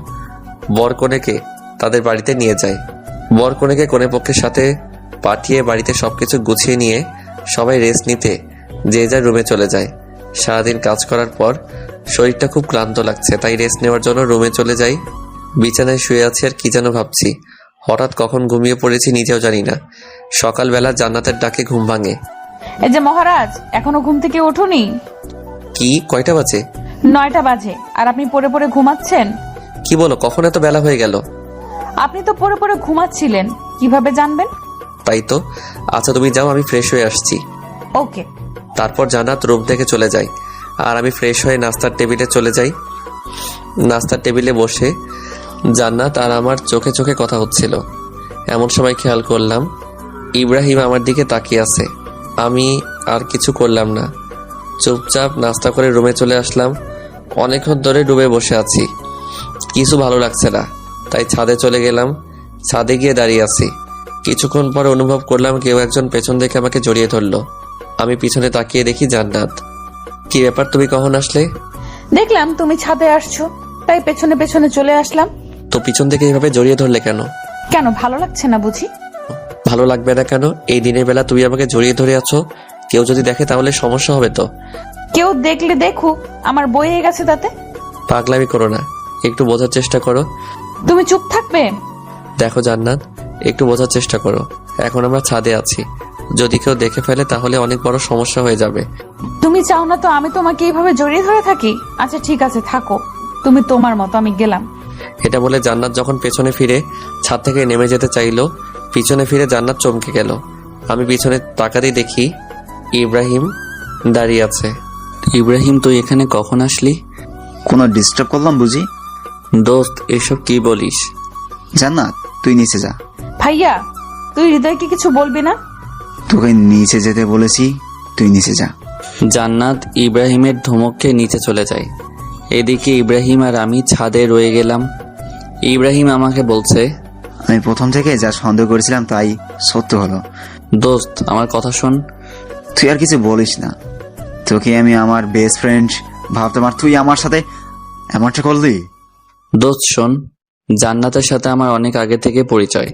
বর কনেকে তাদের বাড়িতে নিয়ে যায়। বর কনেকে কনে পক্ষের সাথে পাঠিয়ে বাড়িতে সবকিছু গুছিয়ে নিয়ে সবাই রেস্ট নিতে যে যার রুমে চলে যায়। সারাদিন কাজ করার পর শরীরটা খুব ক্লান্ত লাগছে, তাই রেস্ট নেওয়ার জন্য রুমে চলে যাই। বিছানায় শুয়ে আছি আর কি যেন ভাবছি। হঠাৎ কখন ঘুমিয়ে পড়েছি নিজেও জানি না। সকালবেলা জান্নাতের ডাকে ঘুম ভাঙে। এই যে মহারাজ, এখনো ঘুম থেকে ওঠোনি? কি, কয়টা বাজে? 9টা বাজে, আর আপনি পড়ে পড়ে ঘুমাচ্ছেন? কি বলো, কখন এত বেলা হয়ে গেল? আপনি তো পড়ে পড়ে ঘুমাচ্ছিলেন, কিভাবে জানবেন? তাই তো। আচ্ছা তুমি যাও, আমি ফ্রেশ হয়ে আসছি। ওকে। তারপর জান্নাত রুম থেকে চলে যায় আর আমি ফ্রেশ হয়ে নাস্তার টেবিলে চলে যাই। নাস্তার টেবিলে বসে জান্নাত আর আমার চোখে চোখে কথা হচ্ছিল। এমন সময় খেয়াল করলাম ইব্রাহিম আমার দিকে তাকিয়ে আছে। আমি আর কিছু করলাম না, চুপচাপ নাস্তা করে রুমে চলে আসলাম। অনেকক্ষণ ধরে রুমে বসে আছি, কিছু ভালো লাগছে না, তাই ছাদে চলে গেলাম। ছাদে গিয়ে দাঁড়িয়ে আছি। কিছুক্ষণ পর অনুভব করলাম কেউ একজন পেছন থেকে আমাকে জড়িয়ে ধরলো। আমি পিছনে তাকিয়ে দেখি জান্নাত। কি ব্যাপার, তুমি কখন আসলে? দেখলাম তুমি ছাদে আসছো, তাই পেছনে পেছনে চলে আসলাম। তো পিছন থেকে এভাবে জড়িয়ে ধরলে কেন? কেন, ভালো লাগছে না বুঝি? ভালো লাগবে না কেন? এই দিনের বেলা তুমি আমাকে জড়িয়ে ধরে আছো, কেউ যদি দেখে তাহলে সমস্যা হবে তো। কেউ দেখলে দেখুক, আমার বইয়ে গেছে তাতে। পাগলামি করো না, একটু বোঝার চেষ্টা করো। তুমি চুপ থাকবে? দেখো জান্নাত, একটু বোঝার চেষ্টা করো। এখন আমরা ছাদে আছি, যদি কেউ দেখে ফেলে তাহলে অনেক বড় সমস্যা হয়ে যাবে। তুমি চাও না তো আমি তোমাকে এইভাবে জড়িয়ে ধরে থাকি? আচ্ছা ঠিক আছে, থাকো তুমি তোমার মতো, আমি গেলাম। এটা বলে জান্নাত যখন পেছনে ফিরে ছাদ থেকে নেমে যেতে চাইলো, পিছনে ফিরে জান্নাত চমকে গেল। আমি পিছনে তাকাতেই দেখি ইব্রাহিম দাঁড়িয়ে আছে। ইব্রাহিম, তুই এখানে কখন আসলি? কোনো ডিস্টার্ব করলাম বুঝি? দোস্ত, এসব কি বলিস? জান্নাত, তুই নিচে যা। ভাইয়া, তুই হৃদয়কে কিছু বলবি না? তোকে নিচে যেতে বলেছি, তুই নিচে যা। জান্নাত ইব্রাহিমের ধমকে নিচে চলে যায়। এদিকে ইব্রাহিম আর আমি ছাদে রয়ে গেলাম। ইব্রাহিম আমাকে বলছে, আমি প্রথম থেকে যা সন্দেহ করেছিলাম তাই সত্য হলো। দোস্ত আমার কথা শোন। তুই আর কিছু বলিস না, তোকে আমি আমার বেস্ট ফ্রেন্ড ভাবতাম আর তুই আমার সাথে এমনটা করলি। দোস্ত শোন, জান্নাতের সাথে আমার অনেক আগে থেকে পরিচয়।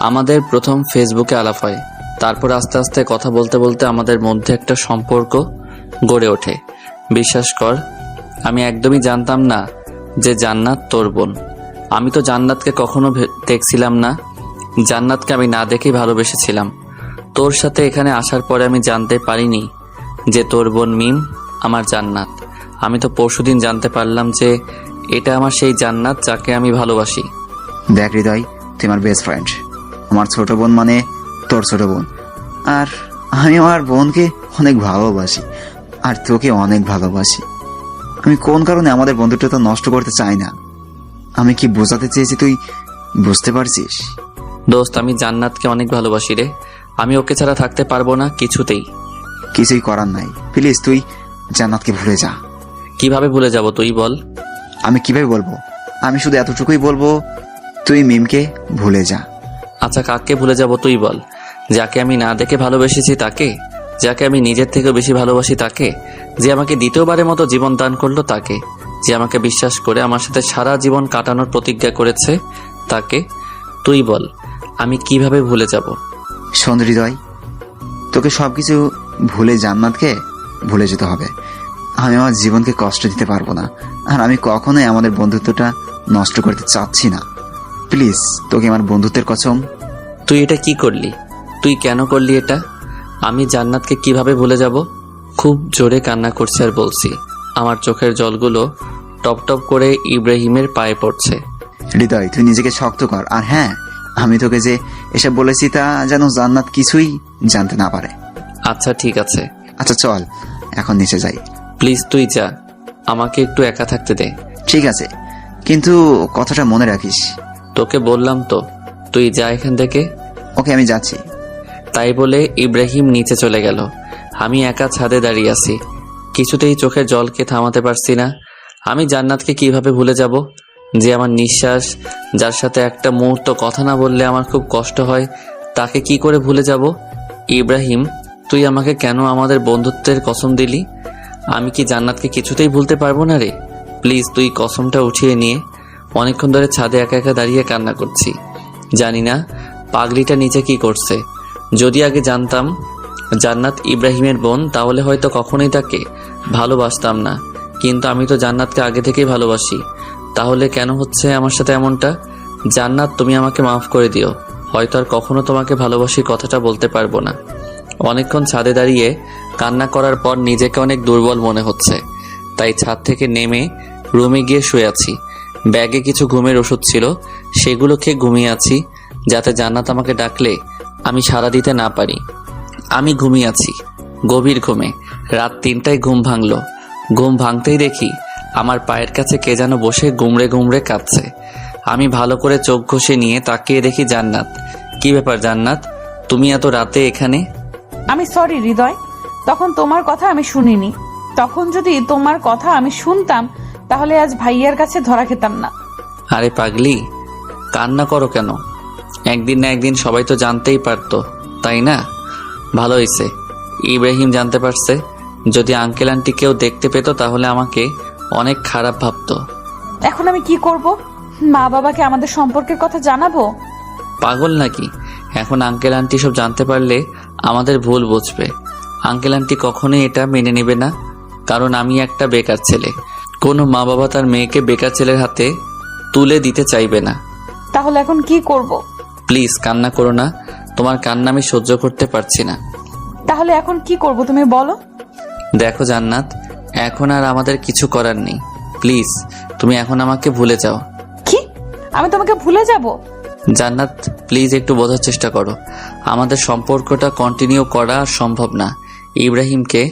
আমাদের প্রথম ফেসবুকে আলাপ হয়, তারপর আস্তে আস্তে কথা বলতে বলতে আমাদের মধ্যে একটা সম্পর্ক গড়ে ওঠে। বিশ্বাস কর, আমি একদমই জানতাম না যে জান্নাত তোর বোন। আমি তো জান্নাতকে কখনো দেখছিলাম না, জান্নাতকে আমি না দেখেই ভালোবেসেছিলাম। তোর সাথে এখানে আসার পরে আমি জানতে পারিনি যে তোর বোন মিম আমার জান্নাত। আমি তো পরশুদিন জানতে পারলাম যে এটা আমার সেই জান্নাত যাকে আমি ভালোবাসি। দেখ হৃদয়, তুই আমার বেস্ট ফ্রেন্ড। আমার ছোট বোন মানে তোর ছোট বোন, আর আমি আমার বোনকে অনেক ভালোবাসি আর তোকে অনেক ভালোবাসি। আমি কোন কারণে আমাদের বন্ধুত্বটা নষ্ট করতে চাই না। আমি কি বোঝাতে চেয়েছি তুই বুঝতে পারছিস? দোস্ত, আমি জান্নাতকে অনেক ভালোবাসি রে। আমি ওকে ছাড়া থাকতে পারবো না কিছুতেই। কিছুই করার নাই, প্লিজ তুই জান্নাতকে ভুলে যা। কিভাবে ভুলে যাব তুই বল? আমি কিভাবে বলবো? আমি শুধু এতটুকুই বলবো, তুই মিমকে ভুলে যা। আচ্ছা, কাকে ভুলে যাব তুই বল? যাকে আমি না দেখে ভালোবেসেছি তাকে? যাকে আমি নিজের থেকেও বেশি ভালোবাসি তাকে? যে আমাকে দ্বিতীয়বারের মতো জীবন দান করলো তাকে? যে আমাকে বিশ্বাস করে আমার সাথে সারা জীবন কাটানোর প্রতিজ্ঞা করেছে তাকে? তুই বল, আমি কিভাবে ভুলে যাব? শোন হৃদয়, তোকে সবকিছু ভুলে জান্নাতকে ভুলে যেতে হবে। আমি আমার জীবনকে কষ্ট দিতে পারবো না, আর আমি কখনোই আমাদের বন্ধুত্বটা নষ্ট করতে চাচ্ছি না। প্লিজ, তোকে আমার বন্ধুত্বের কসম। তুই এটা কি করলি? তুই কেন করলি এটা? আমি জান্নাতকে কিভাবে ভুলে যাব? খুব জোরে কান্না করছে আর বলছি। আমার চোখের জলগুলো টপ টপ করে ইব্রাহিমের পায়ে পড়ছে। হৃদয়, তুই নিজেকে শক্ত কর। আর হ্যাঁ, আমি তোকে যে এসব বলেছি তা যেন জান্নাত কিছুই জানতে না পারে। আচ্ছা ঠিক আছে। আচ্ছা চল, এখন নিচে যাই। প্লিজ তুই যা, আমাকে একটু একা থাকতে দে। ঠিক আছে, কিন্তু কথাটা মনে রাখিস। তোকে বললাম তো, তুই যা এখান থেকে। ওকে, আমি যাচ্ছি। তাই বলে ইব্রাহিম নিচে চলে গেল। আমি একা ছাদে দাঁড়িয়ে আছি, কিছুতেই চোখের জলকে থামাতে পারছি না। আমি জান্নাতকে কিভাবে ভুলে যাব? যে আমার নিঃশ্বাস, যার সাথে একটা মুহূর্ত কথা না বললে আমার খুব কষ্ট হয়, তাকে কি করে ভুলে যাব? ইব্রাহিম, তুই আমাকে কেন আমাদের বন্ধুত্বের কসম দিলি? আমি কি জান্নাতকে কিছুতেই ভুলতে পারবো না রে? প্লিজ তুই কসমটা উঠিয়ে নিয়ে। অনেকক্ষণ ধরে ছাদে একা একা দাঁড়িয়ে কান্না করছি। জানি না পাগলিটা নিচে কি করছে। যদি আগে জানতাম জান্নাত ইব্রাহিমের বোন তাহলে হয়তো কখনোই তাকে ভালোবাসতাম না, কিন্তু আমি তো জান্নাতকে আগে থেকেই ভালোবাসি। তাহলে কেন হচ্ছে আমার সাথে এমনটা? জান্নাত, তুমি আমাকে মাফ করে দিও। হয়তো আর কখনো তোমাকে ভালোবাসি কথাটা বলতে পারবো না। অনেকক্ষণ ছাদে দাঁড়িয়ে কান্না করার পর নিজেকে অনেক দুর্বল মনে হচ্ছে, তাই ছাদ থেকে নেমে রুমে গিয়ে শুয়ে আছি। ব্যাগে কিছু ঘুমের ওষুধ ছিল, সেগুলো খেয়ে ঘুমিয়ে আছি, যাতে জান্নাত আমাকে ডাকলে আমি সাড়া দিতে না পারি। আমি ঘুমিয়ে আছি গভীর ঘুমে। রাত 3টায় ঘুম ভাঙলো। ঘুম ভাঙতেই দেখি আমার পায়ের কাছে কে যেন বসে গুমড়ে গুমড়ে কাঁদছে। আমি ভালো করে চোখ ঘষে নিয়ে তাকিয়ে দেখি জান্নাত। কি ব্যাপার জান্নাত, তুমি এত রাতে এখানে? আমি সরি হৃদয়, তখন তোমার কথা আমি শুনিনি। তখন যদি তোমার কথা আমি শুনতাম তাহলে আজ ভাইয়ার কাছে ধরা খেতাম না। আরে পাগলি, কান্না করো কেন? একদিন না একদিন সবাই তো জানতেই পারতো, তাই না? ভালো হয়েছে ইব্রাহিম জানতে পারছে। যদি আঙ্কেল আন্টি কেউ দেখতে পেত তাহলে আমাকে অনেক খারাপ ভাবতো। এখন আমি কি করব? মা বাবাকে আমাদের সম্পর্কের কথা জানাবো? পাগল নাকি? এখন আঙ্কেল আন্টি সব জানতে পারলে আমাদের ভুল বুঝবে। আঙ্কেল আন্টি কখনোই এটা মেনে নেবে না, কারণ আমি একটা বেকার ছেলে। কোনো মা বাবা তার মেয়েকে বেকার ছেলের হাতে তুলে দিতে চাইবে না। তাহলে এখন কি করব? প্লিজ কান্না করো না, তোমার কান্না আমি সহ্য করতে পারছি না। তাহলে এখন কি করব তুমি বলো? দেখো জান্নাত, এখন আর আমাদের কিছু করার নেই। প্লিজ তুমি এখন আমাকে ভুলে যাও। কি? আমি তোমাকে ভুলে যাব? জান্নাত প্লিজ একটু বোঝার চেষ্টা করো। আমাদের সম্পর্কটা কন্টিনিউ করা সম্ভব না। ইব্রাহিমকে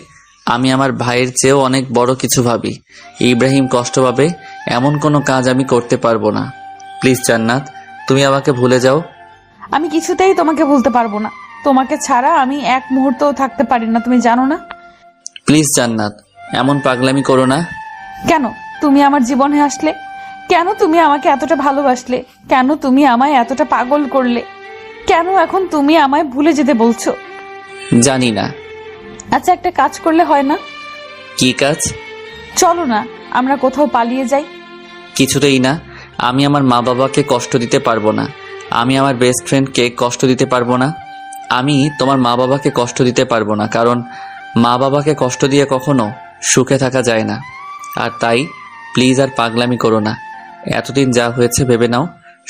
আমি আমার ভাইয়ের চেয়েও অনেক বড় কিছু ভাবি। ইব্রাহিম কষ্ট পাবে এমন কোনো কাজ আমি করতে পারবো না। প্লিজ জান্নাত, তুমি আমাকে ভুলে যাও। আমি কিছুতেই তোমাকে ভুলতে পারবো না। তোমাকে ছাড়া আমি এক মুহূর্তও থাকতে পারি না, তুমি জানো না? প্লিজ জান্নাত, এমন পাগলামি করো না। কেন তুমি আমার জীবনে আসলে? কেন তুমি আমাকে এতটা ভালোবাসলে? কেন তুমি আমায় এতটা পাগল করলে? কেন এখন তুমি আমায় ভুলে যেতে বলছো? জানি না। আচ্ছা, একটা কাজ করলে হয় না? কি কাজ? চলো না আমরা কোথাও পালিয়ে যাই। কিছুতেই না। আমি আমার মা বাবাকে কষ্ট দিতে পারবো না। আমি আমার বেস্ট ফ্রেন্ডকে কষ্ট দিতে পারবো না। আমি তোমার মা বাবাকে কষ্ট দিতে পারবো না, কারণ মা বাবাকে কষ্ট দিয়ে কখনো সুখে থাকা যায় না। আর তাই প্লিজ আর পাগলামি করো না। এতদিন যা হয়েছে ভেবে নাও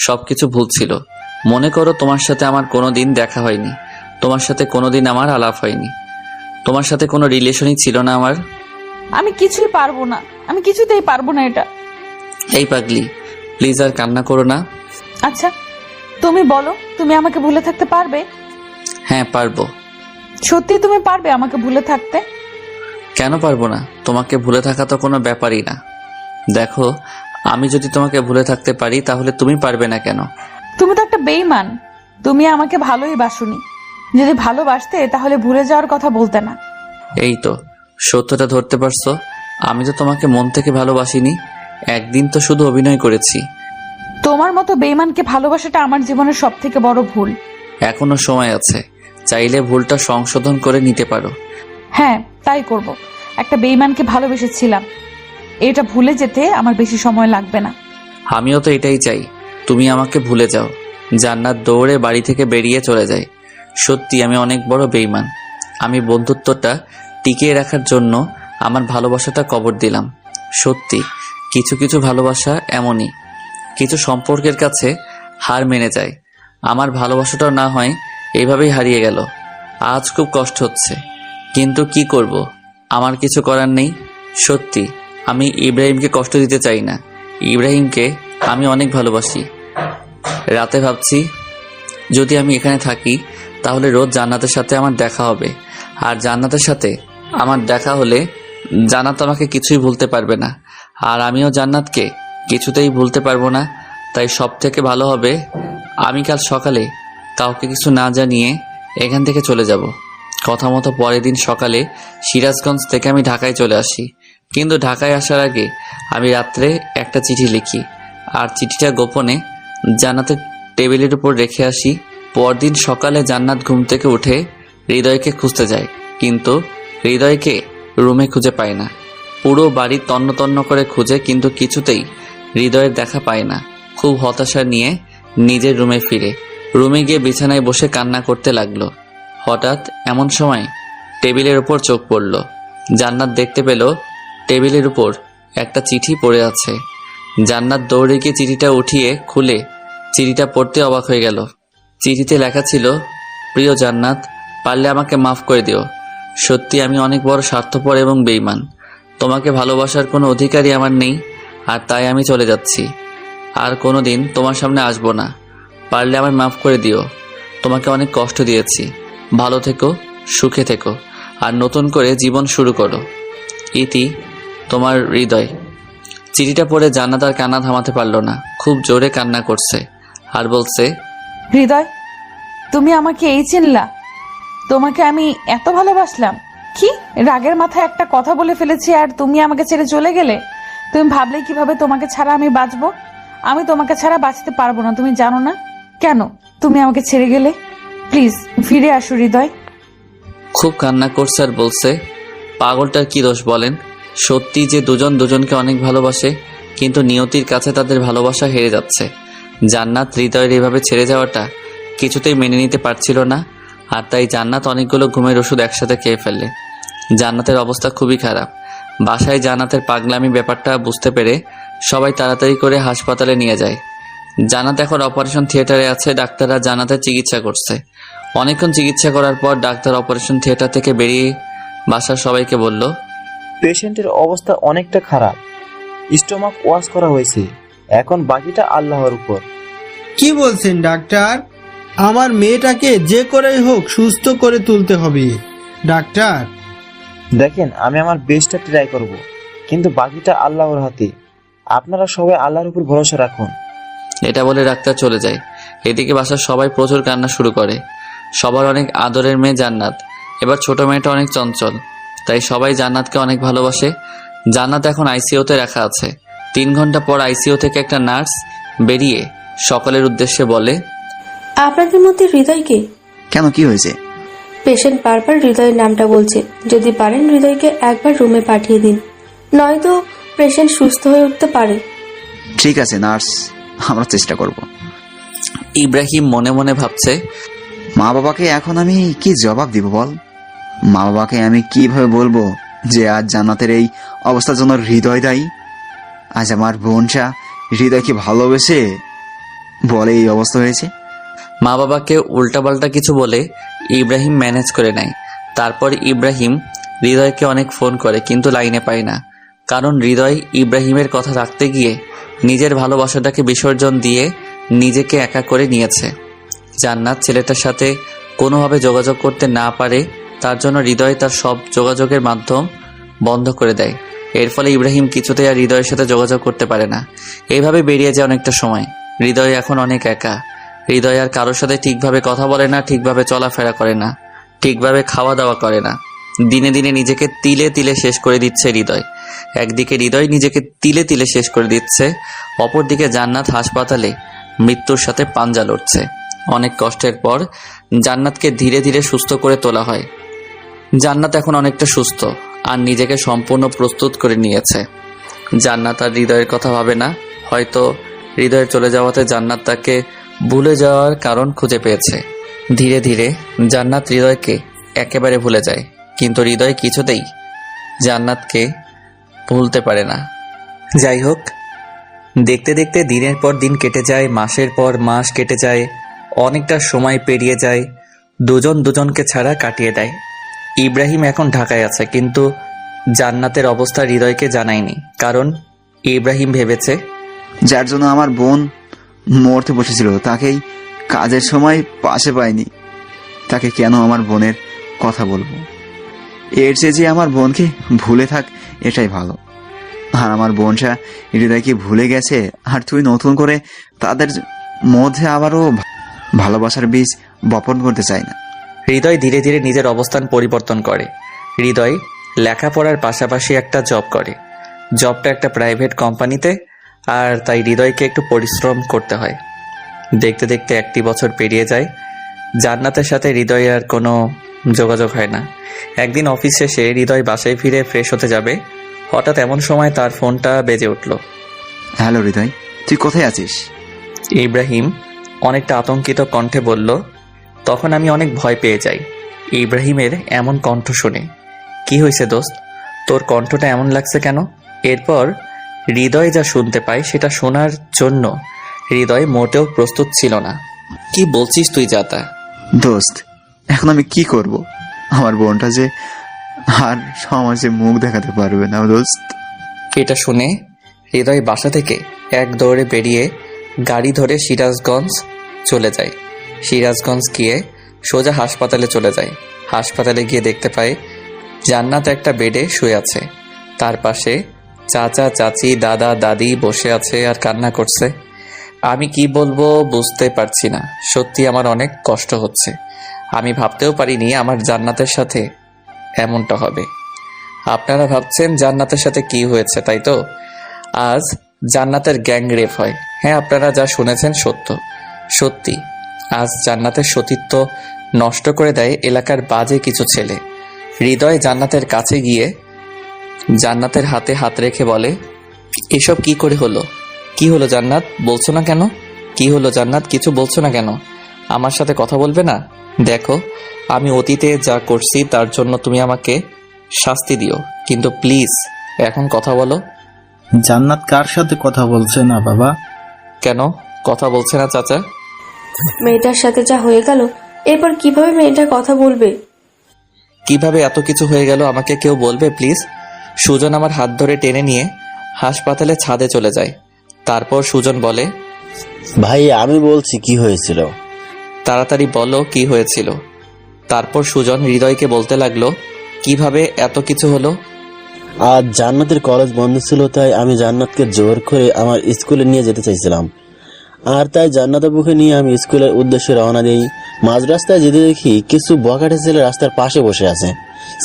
সব কিছু ভুল ছিল। মনে করো তোমার সাথে আমার কোনো দিন দেখা হয়নি, তোমার সাথে কোনোদিন আমার আলাপ হয়নি, তোমার সাথে কোনো রিলেশনই ছিল না আমার। আমি কিছুই পারবো না, আমি কিছুতেই পারবো না এটা। এই পাগলি, প্লিজ আর কান্না করো না। আচ্ছা তুমি বলো, তুমি আমাকে ভুলে থাকতে পারবে? হ্যাঁ পারবো। সত্যি তুমি পারবে আমাকে ভুলে থাকতে? কেন পারবো না? তোমাকে ভুলে থাকা তো কোনো ব্যাপারই না। দেখো, আমি যদি তোমাকে ভুলে থাকতে পারি তাহলে তুমি পারবে না কেন? তুমি তো একটা বেঈমান। তুমি আমাকে ভালোই বাসুনি। যদি ভালোবাসতে তাহলে ভুলে যাওয়ার কথা বলতে না। এই তো সত্যটা ধরতে পারছো। আমি তো তোমাকে মন থেকে ভালোবাসিনি, একদিন তো শুধু অভিনয় করেছি। তোমার মতো বেঈমানকে ভালোবাসাটা আমার জীবনের সব থেকে বড় ভুল। এখনো সময় আছে, চাইলে ভুলটা সংশোধন করে নিতে পারো। হ্যাঁ তাই করব। একটা বেঈমানকে ভালোবেসেছিলাম, এটা ভুলে যেতে আমার বেশি সময় লাগবে না। আমিও তো এটাই চাই, তুমি আমাকে ভুলে যাও। জান্নাত দৌড়ে বাড়ি থেকে বেরিয়ে চলে যায়। সত্যি আমি অনেক বড় বেঈমান। আমি বন্ধুত্বটা টিকিয়ে রাখার জন্য আমার ভালোবাসাটা কবর দিলাম। সত্যি কিছু কিছু ভালোবাসা এমনই, কিছু সম্পর্কের কাছে হার মেনে যায়। আমার ভালোবাসাটাও না হয় এইভাবেই হারিয়ে গেল। আজ খুব কষ্ট হচ্ছে, কিন্তু কি করব, আমার কিছু করার নেই। সত্যি আমি ইব্রাহিমকে কষ্ট দিতে চাই না। ইব্রাহিমকে আমি অনেক ভালোবাসি। রাতে ভাবছি যদি আমি এখানে থাকি তাহলে রোজ জান্নাতের সাথে আমার দেখা হবে। আর জান্নাতের সাথে আমার দেখা হলে জান্নাত আমাকে কিছুই ভুলতে পারবে না, আর আমিও জান্নাতকে কিছুতেই ভুলতে পারবো না। তাই সব থেকে ভালো হবে আমি কাল সকালে কাউকে কিছু না জানিয়ে এখান থেকে চলে যাব। কথা মতো পরের দিন সকালে সিরাজগঞ্জ থেকে আমি ঢাকায় চলে আসি। কিন্তু ঢাকায় আসার আগে আমি রাত্রে একটা চিঠি লিখি, আর চিঠিটা গোপনে জান্নাতের টেবিলের উপর রেখে আসি। পরদিন সকালে জান্নাত ঘুম থেকে উঠে হৃদয়কে খুঁজতে যায়, কিন্তু হৃদয়কে রুমে খুঁজে পায় না। পুরো বাড়ি তন্ন তন্ন করে খুঁজে, কিন্তু কিছুতেই হৃদয়ের দেখা পায় না। খুব হতাশা নিয়ে নিজের রুমে ফিরে। রুমে গিয়ে বিছানায় বসে কান্না করতে লাগলো। হঠাৎ এমন সময় টেবিলের উপর চোখ পড়ল। জান্নাত দেখতে পেল টেবিলের উপর একটা চিঠি পড়ে আছে। জান্নাত দৌড়ে গিয়ে চিঠিটা উঠিয়ে খুলে চিঠিটা পড়তে অবাক হয়ে গেল। চিঠিতে লেখা ছিল, প্রিয় জান্নাত, পারলে আমাকে মাফ করে দিও। সত্যি আমি অনেক বড় স্বার্থপর এবং বেঈমান। তোমাকে ভালোবাসার কোনো অধিকারই আমার নেই, আর তাই আমি চলে যাচ্ছি। আর কোনো দিন তোমার সামনে আসবো না। পারলে আমায় মাফ করে দিও। তোমাকে অনেক কষ্ট দিয়েছি। ভালো থেকো, সুখে থেকো, আর নতুন করে জীবন শুরু করো। ইতি, তোমার হৃদয়। চিঠিটা পড়ে জান্নাত আর কান্না থামাতে পারল না। খুব জোরে কান্না করছে আর বলছে, হৃদয়, তুমি আমাকে এই চিনলা? তোমাকে আমি এত ভালোবাসলাম? কি রাগের মাথায় একটা কথা বলে ফেলেছি আর তুমি আমাকে ছেড়ে চলে গেলে? তুমি ভাবলে কিভাবে তোমাকে ছাড়া আমি বাঁচবো? আমি তোমাকে ছাড়া বাঁচতে পারবো না, তুমি জানো না? কেন তুমি আমাকে ছেড়ে গেলে? প্লিজ ফিরে আসো হৃদয়। খুব কান্না করছে আর বলছে, পাগলটার কি দোষ বলেন? সত্যি যে দুজন দুজনকে অনেক ভালোবাসে, কিন্তু নিয়তির কাছে তাদের ভালোবাসা হেরে যাচ্ছে। জান্নাত হৃদয়ের এভাবে ছেড়ে যাওয়াটা কিছুতেই মেনে নিতে পারছিল না, আর তাই জান্নাত অনেকগুলো ঘুমের ওষুধ একসাথে খেয়ে ফেলে। জান্নাতের অবস্থা খুবই খারাপ। বাসায় জান্নাতের পাগলামি ব্যাপারটা বুঝতে পেরে সবাই তাড়াতাড়ি করে হাসপাতালে নিয়ে যায়। জান্নাত এখন অপারেশন থিয়েটারে আছে। ডাক্তাররা জান্নাতের চিকিৎসা করছে। অনেকক্ষণ চিকিৎসা করার পর ডাক্তার অপারেশন থিয়েটার থেকে বেরিয়ে বাসার সবাইকে বলল, পেশেন্টের অবস্থা অনেকটা খারাপ। স্টোমাক ওয়াশ করা হয়েছে, এখন বাকিটা আল্লাহর উপর। কি বলছেন ডাক্তার? আমার মেয়েটাকে যে করেই হোক সুস্থ করে তুলতে হবে ডাক্তার। দেখেন, আমি আমার বেস্টটা ট্রাই করব, কিন্তু বাকিটা আল্লাহর হাতে। আপনারা সবাই আল্লাহর উপর ভরসা রাখুন। এটা বলে ডাক্তার চলে যায়। এদিকে বাসার সবাই প্রচুর কান্না শুরু করে। সবার অনেক আদরের মেয়ে জান্নাত। এবার ছোট মেয়েটা অনেক চঞ্চল, তাই সবাই জান্নাতকে অনেক ভালোবাসে। জান্নাত এখন আইসিইউতে রাখা আছে। 3 ঘন্টা পর আইসিইউ থেকে একটা নার্স বেরিয়ে সকলের উদ্দেশ্যে বলে, আপনাদের মধ্যে হৃদয়কে? কেন, কি হয়েছে? পেশেন্ট বারবার হৃদয়ের নামটা বলছে। যদি পারেন হৃদয়কে একবার রুমে পাঠিয়ে দিন, নয়তো পেশেন্ট সুস্থ হয়ে উঠতে পারে। ঠিক আছে নার্স, আমরা চেষ্টা করব। ইব্রাহিম মনে মনে ভাবছে, মা বাবাকে এখন আমি কি জবাব দিব বল? মা বাবাকে আমি কিভাবে বলবো যে আজ জান্নাতের এই অবস্থার জন্য হৃদয় দায়ী? আজ আমার বোনটা হৃদয়কে ভালোবেসে বলে এই অবস্থা হয়েছে। মা বাবাকে উল্টাপাল্টা কিছু বলে ইব্রাহিম ম্যানেজ করে নেয়। তারপর ইব্রাহিম হৃদয়কে অনেক ফোন করে, কিন্তু লাইনে পায় না। কারণ হৃদয় ইব্রাহিমের কথা রাখতে গিয়ে নিজের ভালোবাসাটাকে বিসর্জন দিয়ে নিজেকে একা করে নিয়েছে। জান্নাত ছেলেটার সাথে কোনোভাবে যোগাযোগ করতে না পারে, তার জন্য হৃদয় তার সব যোগাযোগের মাধ্যম বন্ধ করে দেয়। এর ফলে ইব্রাহিম কিছুতেই আর হৃদয়ের সাথে যোগাযোগ করতে পারে না। এইভাবে বেরিয়ে যায় অনেকটা সময়। হৃদয় এখন অনেক একা। হৃদয় আর কারোর সাথে ঠিকভাবে কথা বলে না, ঠিকভাবে চলাফেরা করে না, ঠিকভাবে খাওয়া দাওয়া করে না। দিনে দিনে নিজেকে তিলে তিলে শেষ করে দিচ্ছে হৃদয়। একদিকে হৃদয় নিজেকে তিলে তিলে শেষ করে দিচ্ছে, অপরদিকে জান্নাত হাসপাতালে মৃত্যুর সাথে পাঞ্জা লড়ছে। অনেক কষ্টের পর জান্নাতকে ধীরে ধীরে সুস্থ করে তোলা হয়। জান্নাত এখন অনেকটা সুস্থ আর নিজেকে সম্পূর্ণ প্রস্তুত করে নিয়েছে। জান্নাত আর হৃদয়ের কথা ভাবে না। হয়তো হৃদয়ের চলে যাওয়াতে জান্নাত তাকে ভুলে যাওয়ার কারণ খুঁজে পেয়েছে। ধীরে ধীরে জান্নাত হৃদয়কে একেবারে ভুলে যায়, কিন্তু হৃদয় কিছুতেই জান্নাতকে ভুলতে পারে না। যাই হোক, দেখতে দেখতে দিনের পর দিন কেটে যায়, মাসের পর মাস কেটে যায়, অনেকটা সময় পেরিয়ে যায়। দুজন দুজনকে ছাড়া কাটিয়ে দেয়। ইব্রাহিম এখন ঢাকায় আছে, কিন্তু জান্নাতের অবস্থা হৃদয়কে জানায়নি। কারণ ইব্রাহিম ভেবেছে, যার জন্য আমার বোন মরতে বসেছিল তাকেই কাজের সময় পাশে পাইনি, তাকে কেন আমার বোনের কথা বলবো? এর চেয়ে যে আমার বোনকে ভুলে থাক, এটাই ভালো। আর আমার বোনটা হৃদয়কে ভুলে গেছে, আর তুই নতুন করে তাদের মধ্যে আবারও ভালোবাসার বীজ বপন করতে চাই না। হৃদয় ধীরে ধীরে নিজের অবস্থান পরিবর্তন করে। হৃদয় লেখাপড়ার পাশাপাশি একটা জব করে। জবটা একটা প্রাইভেট কোম্পানিতে, আর তাই হৃদয়কে একটু পরিশ্রম করতে হয়। দেখতে দেখতে 1 বছর পেরিয়ে যায়। জান্নাতের সাথে হৃদয় আর কোনো যোগাযোগ হয় না। একদিন অফিস শেষে হৃদয় বাসায় ফিরে ফ্রেশ হতে যাবে, হঠাৎ এমন সময় তার ফোনটা বেজে উঠল। হ্যালো হৃদয়, তুই কোথায় আছিস? ইব্রাহিম অনেকটা আতঙ্কিত কণ্ঠে বলল। তখন আমি অনেক ভয় পেয়ে যাই ইব্রাহিমের এমন কণ্ঠ শুনে। কি হয়েছে দোস্ত, তোর কণ্ঠটা এমন লাগছে কেন? এরপর হৃদয় যা শুনতে পায় সেটা শোনার জন্য হৃদয় মোটেও প্রস্তুত ছিল না। কি বলছিস তুই যাতা? দোস্ত, এখন আমি কি করব? আমার বোনটা যে আর সমাজে মুখ দেখাতে পারবে না দোস্ত। এটা শুনে হৃদয় বাসা থেকে এক দৌড়ে বেরিয়ে গাড়ি ধরে সিরাজগঞ্জ চলে যায়। সিরাজগঞ্জ গিয়ে সোজা হাসপাতালে চলে যায়। হাসপাতালে গিয়ে দেখতে পায় জান্নাত একটা বেডে শুয়ে আছে। তার পাশে চাচা চাচি দাদা দাদি বসে আছে আর কান্না করছে। আমি কি বলবো বুঝতে পারছি না। সত্যি আমার অনেক কষ্ট হচ্ছে। আমি ভাবতেও পারিনি আমার জান্নাতের সাথে এমনটা হবে। আপনারা ভাবছেন জান্নাতের সাথে কি হয়েছে, তাই তো? আজ জান্নাতের গ্যাং রেপ হয়। হ্যাঁ, আপনারা যা শুনেছেন সত্যি। আজ জান্নাতের সতীত্ব নষ্ট করে দেয় এলাকার বাজে কিছু ছেলে। হৃদয় জান্নাতের কাছে গিয়ে জান্নাতের হাতে হাত রেখে বলে, এসব কি করে হলো? কি হলো জান্নাত, বলছো না কেন? কি হলো জান্নাত, কিছু বলছো না কেন? আমার সাথে কথা বলবে না? দেখো, আমি অতীতে যা করছি তার জন্য তুমি আমাকে শাস্তি দিও, কিন্তু প্লিজ এখন কথা বলো। জান্নাত কার সাথে কথা বলছে না বাবা? কেন কথা বলছে না চাচা? মেয়েটার সাথে যা হয়ে গেল, এরপর কিভাবে মেয়েটা কথা বলবে? কিভাবে এত কিছু হয়ে গেল আমাকে কেউ বলবে প্লিজ? সুজন আমার হাত ধরে টেনে নিয়ে হাসপাতালে ছাদে চলে যায়। তারপর সুজন বলে, ভাই আমি বলছি কি হয়েছিল। তাড়াতাড়ি বলো কি হয়েছিল। তারপর সুজন হৃদয়কে বলতে লাগলো কিভাবে এত কিছু হলো। আজ জান্নাতের কলেজ বন্ধ ছিল, তাই আমি জান্নাতকে জোর করে আমার স্কুলে নিয়ে যেতে চাইছিলাম। আর তাই জান্নাত আপুকে নিয়ে আমি স্কুলের উদ্দেশ্যে রওনা দিই। মাঝ রাস্তায় যেতে দেখি কিছু বখাটে ছেলে রাস্তার পাশে বসে আছে।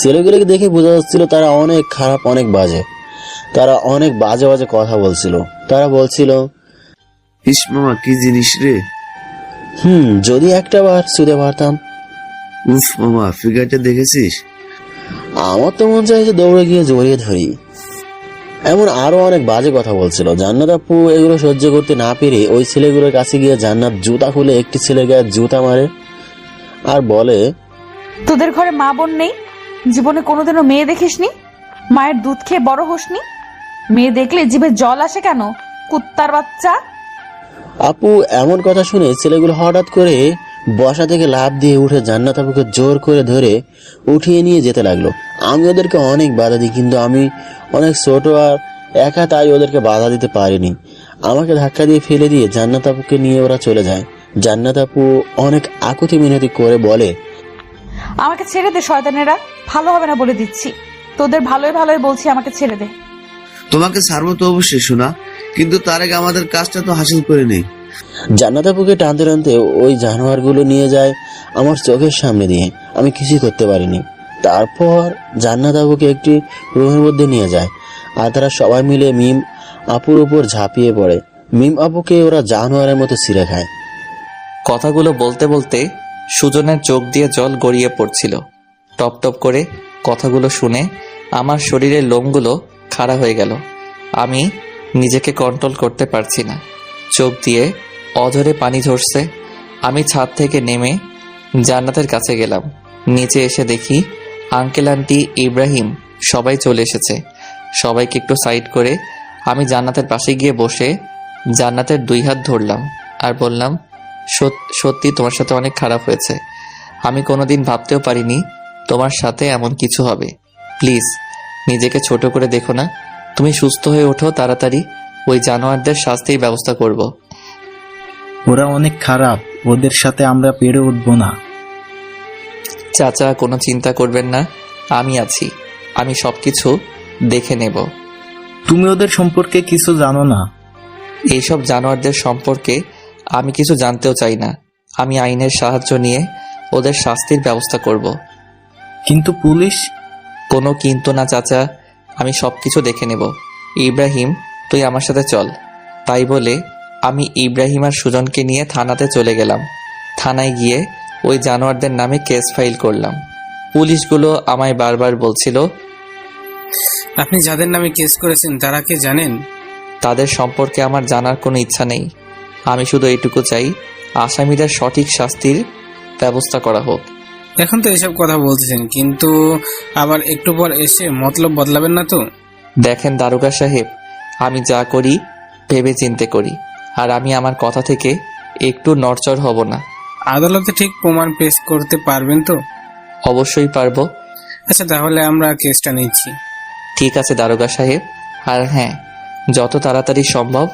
ছেলেগুলোকে দেখে বোঝা যাচ্ছিল তারা অনেক খারাপ, অনেক বাজে। তারা অনেক বাজে বাজে কথা বলছিল। তারা বলছিল, ইস মামা কি জিনিস রে। যদি একটা বার ছুঁতে পারতাম। উফ মামা, ফিগারটা দেখেছিস? আমার তো মন চাই যে দৌড়ে গিয়ে জড়িয়ে ধরি। এমন আরো অনেক বাজে কথা বলছিল। জান্নাত আপু এগুলো সহ্য করতে না পেরে ওই ছেলেগুলোর কাছে গিয়ে জান্নাত জুতা খুলে একটি ছেলের গায়ে জুতা মারে আর বলে, তোদের ঘরে মা বোন নেই? জীবনে কোনোদিনও মেয়ে দেখিসনি? মায়ের দুধ খেয়ে বড় হোসনি? মেয়ে দেখলে জিভে জল আসে কেন, কুত্তার বাচ্চা? আপু এমন কথা শুনে ছেলেগুলো হঠাৎ করে বসা থেকে লাফ দিয়ে উঠে জান্নাত আপুকে জোর করে ধরে উঠিয়ে নিয়ে যেতে লাগলো। আমি ওদেরকে অনেক বাধা দিই, কিন্তু আমি অনেক ছোট আর একা, তাই ওদেরকে বাধা দিতে পারিনি। আমাকে ধাক্কা দিয়ে ফেলে দিয়ে জান্নাত আপুকে নিয়ে ওরা চলে যায়। জান্নাত আপু অনেক আকুতি মিনতি করে বলে, আমাকে ছেড়ে দে শয়তানেরা, ভালো হবে না বলে দিচ্ছি। তোদের ভালোই ভালোই বলছি, আমাকে ছেড়ে দে। তোমাকে ছাড়বো তো অবশ্যই শোনা, কিন্তু তার আগে আমাদের কাজটা তো হাসিল করে নেই। জান্নাত আপুকে টানতে টানতে ওই জানোয়ারগুলো নিয়ে যায় আমার চোখের সামনে দিয়ে। আমি কিছুই করতে পারিনি। তারপর জান্নাত আপুকে একটি রুমের মধ্যে নিয়ে যায় আর তারা সবাই মিলে মিম আপুর উপর ঝাঁপিয়ে পড়ে। মিম আপুকে ওরা জানোয়ারের মতো ছিঁড়ে খায়। কথাগুলো বলতে বলতে সুজনের চোখ দিয়ে জল গড়িয়ে পড়ছিল। টপ টপ করে কথাগুলো শুনে আমার শরীরের লোমগুলো খাড়া হয়ে গেল। আমি নিজেকে কন্ট্রোল করতে পারছি না। চোখ দিয়ে অঝরে পানি ঝরছে। আমি ছাদ থেকে নেমে জান্নাতের কাছে গেলাম। নিচে এসে দেখি আঙ্কেল আন্টি ইব্রাহিম সবাই চলে এসেছে। সবাইকে একটু সাইড করে আমি জান্নাতের পাশে গিয়ে বসে জান্নাতের 2 হাত ধরলাম আর বললাম, সত্যি তোমার সাথে অনেক খারাপ হয়েছে। আমি কোনোদিন ভাবতেও পারিনি তোমার সাথে এমন কিছু হবে। প্লিজ নিজেকে ছোট করে দেখো না। তুমি সুস্থ হয়ে ওঠো তাড়াতাড়ি, ওই জানোয়ারদের শাস্তির ব্যবস্থা করব। ওরা অনেক খারাপ, ওদের সাথে আমরা পেরে উঠবো না। চাচা কোনো চিন্তা করবেন না, আমি আছি। আমি সবকিছু দেখে নেব। তুমি ওদের সম্পর্কে কিছু জানো না। এইসব জানোয়ারদের সম্পর্কে আমি কিছু জানতেও চাই না। আমি আইনের সাহায্য নিয়ে ওদের শাস্তির ব্যবস্থা করব। কিন্তু পুলিশ? কোনো কিন্তু না চাচা, আমি সবকিছু দেখে নেব। ইব্রাহিম তুই আমার সাথে চল। তাই বলে আমি ইব্রাহিম আর সুজনকে নিয়ে থানাতে চলে গেলাম। থানায় গিয়ে ওই জানোয়ারদের নামে কেস ফাইল করলাম। পুলিশগুলো আমায় বারবার বলছিল, আপনি যাদের নামে কেস করেছেন তারা কে জানেন? তাদের সম্পর্কে আমার জানার কোনো ইচ্ছা নেই। আমি শুধু এইটুকু চাই আসামিদের সঠিক শাস্তির ব্যবস্থা করা হোক। এখন তো এসব কথা বলতেছেন, কিন্তু আবার একটু পর এসে মতলব বদলাবেন না তো? দেখেন দারোগা সাহেব, আমি যা করি ভেবে চিন্তে করি, আর আমি আমার কথা থেকে একটু নড়চড় হব না। আদালতে ঠিক প্রমাণ পেশ করতে পারবেন তো? অবশ্যই পারবো। আচ্ছা, তাহলে আমরা কেসটা নিচ্ছি। ঠিক আছে দারোগা সাহেব, আর হ্যাঁ, যত তাড়াতাড়ি সম্ভব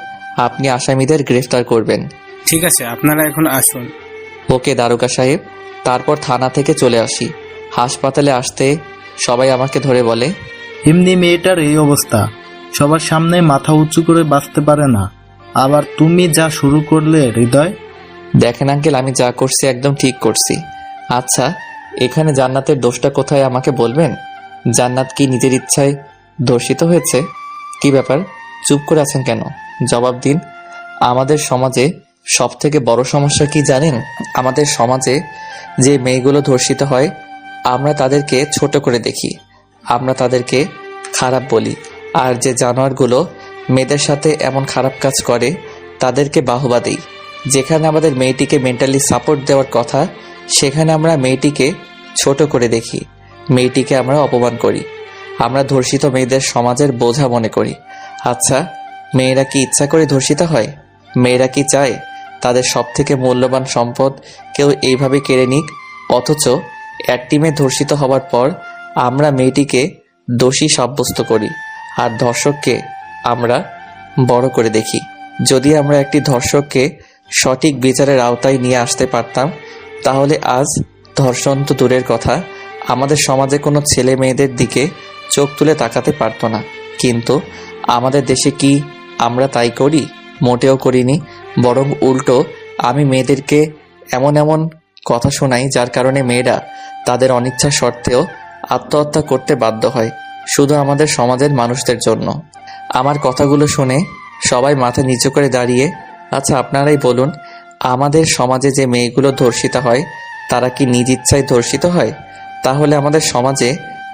আপনি আসামিদের গ্রেফতার করবেন। ঠিক আছে, আপনারা এখন আসুন। ওকে দারোগা সাহেব। তারপর থানা থেকে চলে আসি। হাসপাতালে আসতে সবাই আমাকে ধরে বলে, এমনি মেয়েটার এই অবস্থা, সবার সামনে মাথা উঁচু করে বাঁচতে পারে না, আবার তুমি যা শুরু করলে হৃদয়। দেখেন আঙ্কেল, আমি যা করছি একদম ঠিক করছি। আচ্ছা, এখানে জান্নাতের দোষটা কোথায় আমাকে বলবেন? জান্নাত কি নিজের ইচ্ছায় ধর্ষিত হয়েছে? কি ব্যাপার, চুপ করে আছেন কেন? জবাব দিন। আমাদের সমাজে সব থেকে বড় সমস্যা কি জানেন? আমাদের সমাজে যে মেয়েগুলো ধর্ষিত হয়, আমরা তাদেরকে ছোট করে দেখি, আমরা তাদেরকে খারাপ বলি, আর যে জানোয়ারগুলো মেয়েদের সাথে এমন খারাপ কাজ করে তাদেরকে বাহবা দিই। যেখানে আমাদের মেয়েটিকে মেন্টালি সাপোর্ট দেওয়ার কথা, সেখানে আমরা মেয়েটিকে ছোট করে দেখি, মেয়েটিকে আমরা অপমান করি। আমরা ধর্ষিত মেয়েদের সমাজের বোঝা মনে করি। আচ্ছা, মেয়েরা কি ইচ্ছা করে ধর্ষিত হয়? মেয়েরা কি চায় তাদের সব থেকে মূল্যবান সম্পদ কেউ এইভাবে কেড়ে নিক? অথচ একটি মেয়ে ধর্ষিত হওয়ার পর আমরা মেয়েটিকে দোষী সাব্যস্ত করি, আর ধর্ষককে আমরা বড় করে দেখি। যদি আমরা একটি ধর্ষককে সঠিক বিচারের আওতায় নিয়ে আসতে পারতাম, তাহলে আজ ধর্ষণ তো দূরের কথা, আমাদের সমাজে কোনো ছেলে মেয়েদের দিকে চোখ তুলে তাকাতে পারতো না। কিন্তু আমাদের দেশে কি আমরা তাই করি? মোটেও করিনি। বরং উল্টো আমি মেয়েদেরকে এমন এমন কথা শোনাই যার কারণে মেয়েরা তাদের অনিচ্ছা সত্ত্বেও আত্মহত্যা করতে বাধ্য হয়, শুধু আমাদের সমাজের মানুষদের জন্য। আমার কথাগুলো শুনে সবাই মাথা নিচু করে দাঁড়িয়ে, আচ্ছা আপনারাই বলুন, আমাদের সমাজে যে মেয়েগুলো ধর্ষিত হয় তারা কি নিজ ইচ্ছায় ধর্ষিত হয়? তাহলে আমাদের সমাজে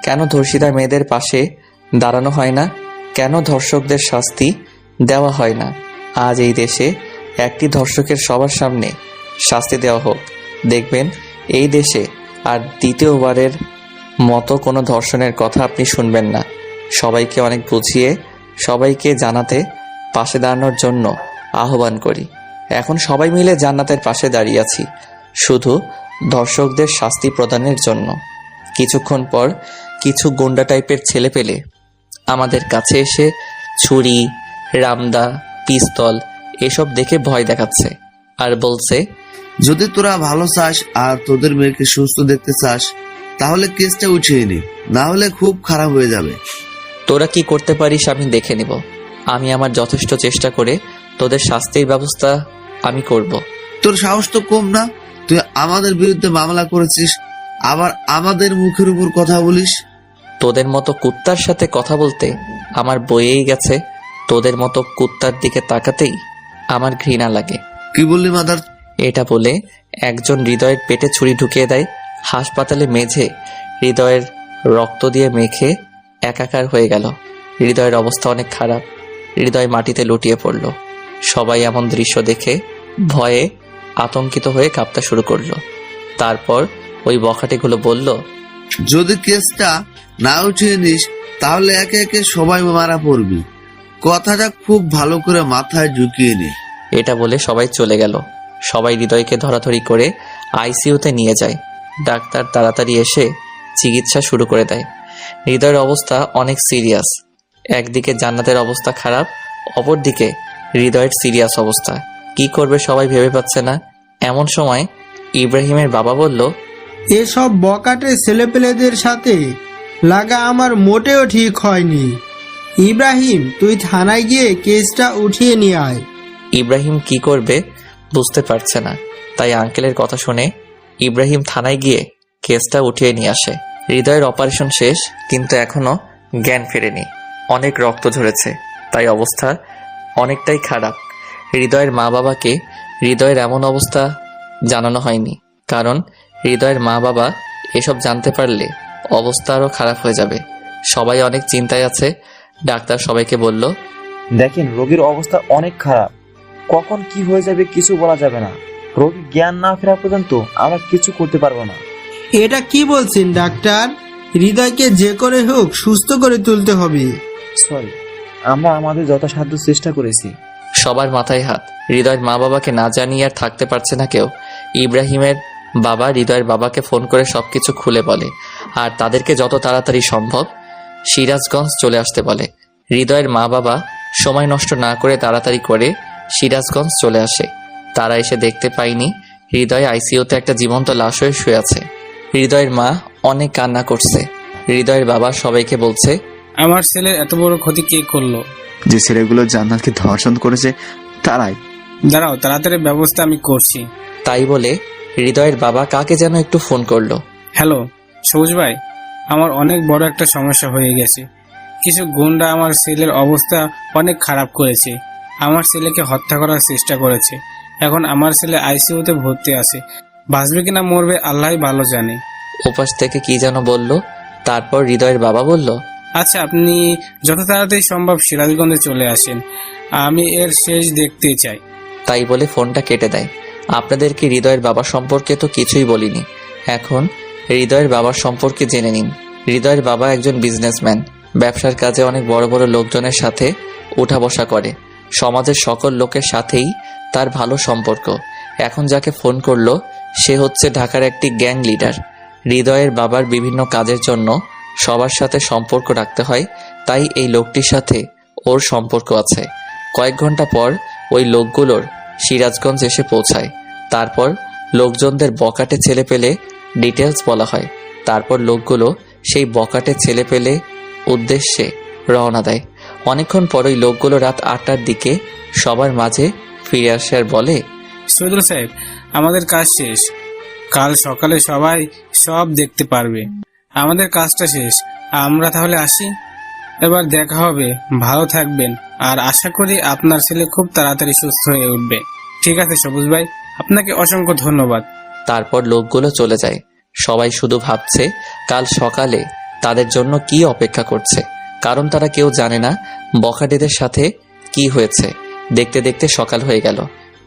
কেন ধর্ষিতা মেয়েদের পাশে দাঁড়ানো হয় না? কেন ধর্ষকদের শাস্তি দেওয়া হয় না? আজ এই দেশে একটি ধর্ষকের সবার সামনে শাস্তি দেওয়া হোক, দেখবেন এই দেশে আর দ্বিতীয়বারের মতো কোনো ধর্ষণের কথা আপনি শুনবেন না। সবাইকে অনেক বুঝিয়ে সবাইকে জানাতে পাশে দাঁড়ানোর জন্য আহ্বান করি। এখন সবাই মিলে জান্নাতের পাশে দাঁড়িয়ে আছি, শুধু ধর্ষকদের শাস্তি প্রদানের জন্য। কিছুক্ষণ পর কিছু গুন্ডা টাইপের ছেলে পেলে আমাদের কাছে এসে ছুরি, রামদা, পিস্তল এসব দেখে ভয় দেখাচ্ছে আর বলছে, যদি তোরা ভালো চাস আর তোদের মেয়েকে সুস্থ দেখতে চাস, তাহলে কেসটা উঠিয়ে নি, না হলে খুব খারাপ হয়ে যাবে। তোরা কি করতে পারিস আমি দেখে নিব। আমি আমার যথেষ্ট চেষ্টা করে তোদের শাস্তির ব্যবস্থা আমি করব। তোর সাহস তো কম না, তুই আমাদের বিরুদ্ধে মামলা করেছিস, আবার আমাদের মুখের উপর কথা বলিস। তোদের মতো কুত্তার সাথে কথা বলতে আমার বইয়েই গেছে, তোদের মতো কুত্তার দিকে তাকাতেই আমার ঘৃণা লাগে। কি বললি মাদার? এটা বলে একজন হৃদয়ের পেটে ছুরি ঢুকিয়ে দেয়। হাসপাতালে মেঝে হৃদয়ের রক্ত দিয়ে মেখে একাকার হয়ে গেল। হৃদয়ের অবস্থা অনেক খারাপ। হৃদয় মাটিতে লুটিয়ে পড়ল। সবাই এমন দৃশ্য দেখে ভয়ে আতঙ্কিত হয়ে কাঁপতে শুরু করলো। তারপর ওই বখাটেগুলো বলল, যদি কেসটা না উঠিয়ে নিস তাহলে একে একে সবাই মারা পড়বি, কথাটা খুব ভালো করে মাথায় ঢুকিয়ে নি। এটা বলে সবাই চলে গেল। সবাই হৃদয়কে ধরাধরি করে আইসিইউতে নিয়ে যায়। ডাক্তার তাড়াতাড়ি এসে চিকিৎসা শুরু করে দেয়। হৃদয়ের অবস্থা অনেক সিরিয়াস। একদিকে জান্নাতের অবস্থা খারাপ, অপরদিকে হৃদয়ের সিরিয়াস অবস্থা। কি করবে সবাই ভেবে পাচ্ছে না। এমন সময় ইব্রাহিমের বাবা বলল, এসব বকাটে ছেলেপেলেদের সাথে লাগা আমার মোটেও ঠিক হয়নি। ইব্রাহিম, তুই থানায় গিয়ে কেসটা উঠিয়ে নিয়ে আয়। ইব্রাহিম কি করবে বুঝতে পারছে না, তাই আঙ্কেলের কথা শুনে ইব্রাহিম থানায় গিয়ে কেসটা উঠিয়ে নিয়ে আসে। হৃদয়ের অপারেশন শেষ, কিন্তু এখনো জ্ঞান ফেরেনি। অনেক রক্ত ঝরেছে, তাই অবস্থা অনেকটাই খারাপ। হৃদয়ের মা বাবাকে হৃদয়ের এমন অবস্থা জানানো হয়নি, কারণ হৃদয়ের মা বাবা এসব জানতে পারলে অবস্থা আরও খারাপ হয়ে যাবে। সবাই অনেক চিন্তায় আছে। ডাক্তার সবাইকে বলল, দেখেন রোগীর অবস্থা অনেক খারাপ, কখন কি হয়ে যাবে কিছু বলা যাবে না। রোগী জ্ঞান না ফেরা পর্যন্ত আমরা কিছু করতে পারবো না। এটা কি বলছেন ডাক্তার? হৃদয়কে যে করে হোক সুস্থ করে তুলতে হবে। সরি, আমরা আমাদের যথাসাধ্য চেষ্টা করেছি। সবার মাথায় হাত। হৃদয়ের মা বাবাকে না জানিয়ে আর থাকতে পারছে না কেউ। ইব্রাহিমের বাবা হৃদয়ের বাবাকে ফোন করে সবকিছু খুলে বলে আর তাদেরকে যত তাড়াতাড়ি সম্ভব সিরাজগঞ্জ চলে আসতে বলে। হৃদয়ের মা বাবা সময় নষ্ট না করে তাড়াতাড়ি করে সিরাজগঞ্জ চলে আসে। তারা এসে দেখতে পায়নি হৃদয় আইসিইউতে একটা জীবন্ত লাশ হয়ে শুয়ে আছে। হৃদয়ের মা অনেক কান্না করছে। হৃদয়ের বাবা সবাইকে বলছে, আমার ছেলের এত বড় ক্ষতি কে করলো? যে ছেলেগুলো জান্নাতকে ধর্ষণ করেছে তারাই। দাঁড়াও, তাড়াতাড়ি ব্যবস্থা আমি করছি। তাই বলে হৃদয়ের বাবা কাকে যেন একটু ফোন করলো। হ্যালো সবুজ ভাই, আমার অনেক বড় একটা সমস্যা হয়ে গেছে। কিছু গুন্ডা আমার ছেলের অবস্থা অনেক খারাপ করেছে। আমার ছেলেকে হত্যা করার চেষ্টা করেছে। এখন আমার ছেলে আইসিইউতে ভর্তি আছে। বাঁচবে কিনা মরবে আল্লাহই ভালো জানে। ওপাশ থেকে কি যেন বলল। তারপর হৃদয়ের বাবা বলল, আচ্ছা, আপনি যত তাড়াতাড়ি সম্ভব সিরাজগঞ্জে চলে আসেন, আমি এর শেষ দেখতে চাই। তাই বলে ফোনটা কেটে দেয়। আপনাদেরকে হৃদয়ের বাবা সম্পর্কে তো কিছুই বলিনি। এখন হৃদয়ের বাবার সম্পর্কে জেনে নিন। হৃদয়ের বাবা একজন বিজনেসম্যান। ব্যবসার কাজে অনেক বড় বড় লোকজনের সাথে উঠা বসা করে। সমাজের সকল লোকের সাথেই তার ভালো সম্পর্ক। এখন যাকে ফোন করলো সে হচ্ছে ঢাকার একটি গ্যাং লিডার। হৃদয়ের বাবার বিভিন্ন কাজের জন্য সবার সাথে সম্পর্ক রাখতে হয়, তাই এই লোকটির সাথে ওর সম্পর্ক আছে। কয়েক ঘন্টা পর ওই লোকগুলোর সিরাজগঞ্জ এসে পৌঁছায়। তারপর লোকজনদের বকাটে ছেলে পেলে ডিটেলস বলা হয়। তারপর লোকগুলো সেই বকাটে ছেলে পেলে উদ্দেশ্যে রওনা দেয়। অনেকক্ষণ পর ওই লোকগুলো রাত 8টার দিকে সবার মাঝে ফিরে আসে আর বলে, শহীদুল সাহেব, আমাদের কাজ শেষ। কাল সকালে সবাই সব দেখতে পারবে। আমাদের কাজটা শেষ। আমরা তাহলে আসি। এবার দেখা হবে। ভালো থাকবেন আর আশা করি আপনার ছেলে খুব তাড়াতাড়ি সুস্থ হয়ে উঠবে। ঠিক আছে সবুজ ভাই, আপনাকে অসংখ্য ধন্যবাদ। তারপর লোকগুলো চলে যায়। সবাই শুধু ভাবছে কাল সকালে তাদের জন্য কি অপেক্ষা করছে, কারণ তারা কেউ জানে না বখাটেদের সাথে কি হয়েছে। দেখতে দেখতে সকাল হয়ে গেল।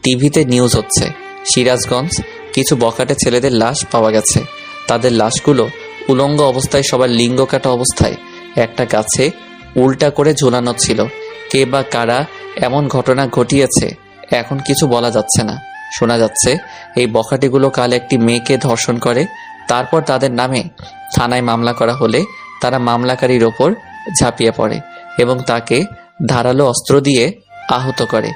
টিভিতে নিউজ হচ্ছে সিরাজগঞ্জ কিছু বখাটে ছেলেদের লাশ পাওয়া গেছে। তাদের লাশগুলো উলঙ্গ অবস্থায়, সবার লিঙ্গ কাটা অবস্থায় একটা গাছে উল্টা করে ঝুলানো ছিল। কে বা কারা এমন ঘটনা ঘটিয়েছে এখন কিছু বলা যাচ্ছে না। শোনা যাচ্ছে এই বখাটেগুলো কাল একটি মেয়েকে ধর্ষণ করে। তারপর তাদের নামে থানায় মামলা করা হলে তারা মামলাকারীর ওপর ঝাঁপিয়ে পড়ে এবং তাকে ধারালো অস্ত্র দিয়ে আহত করে।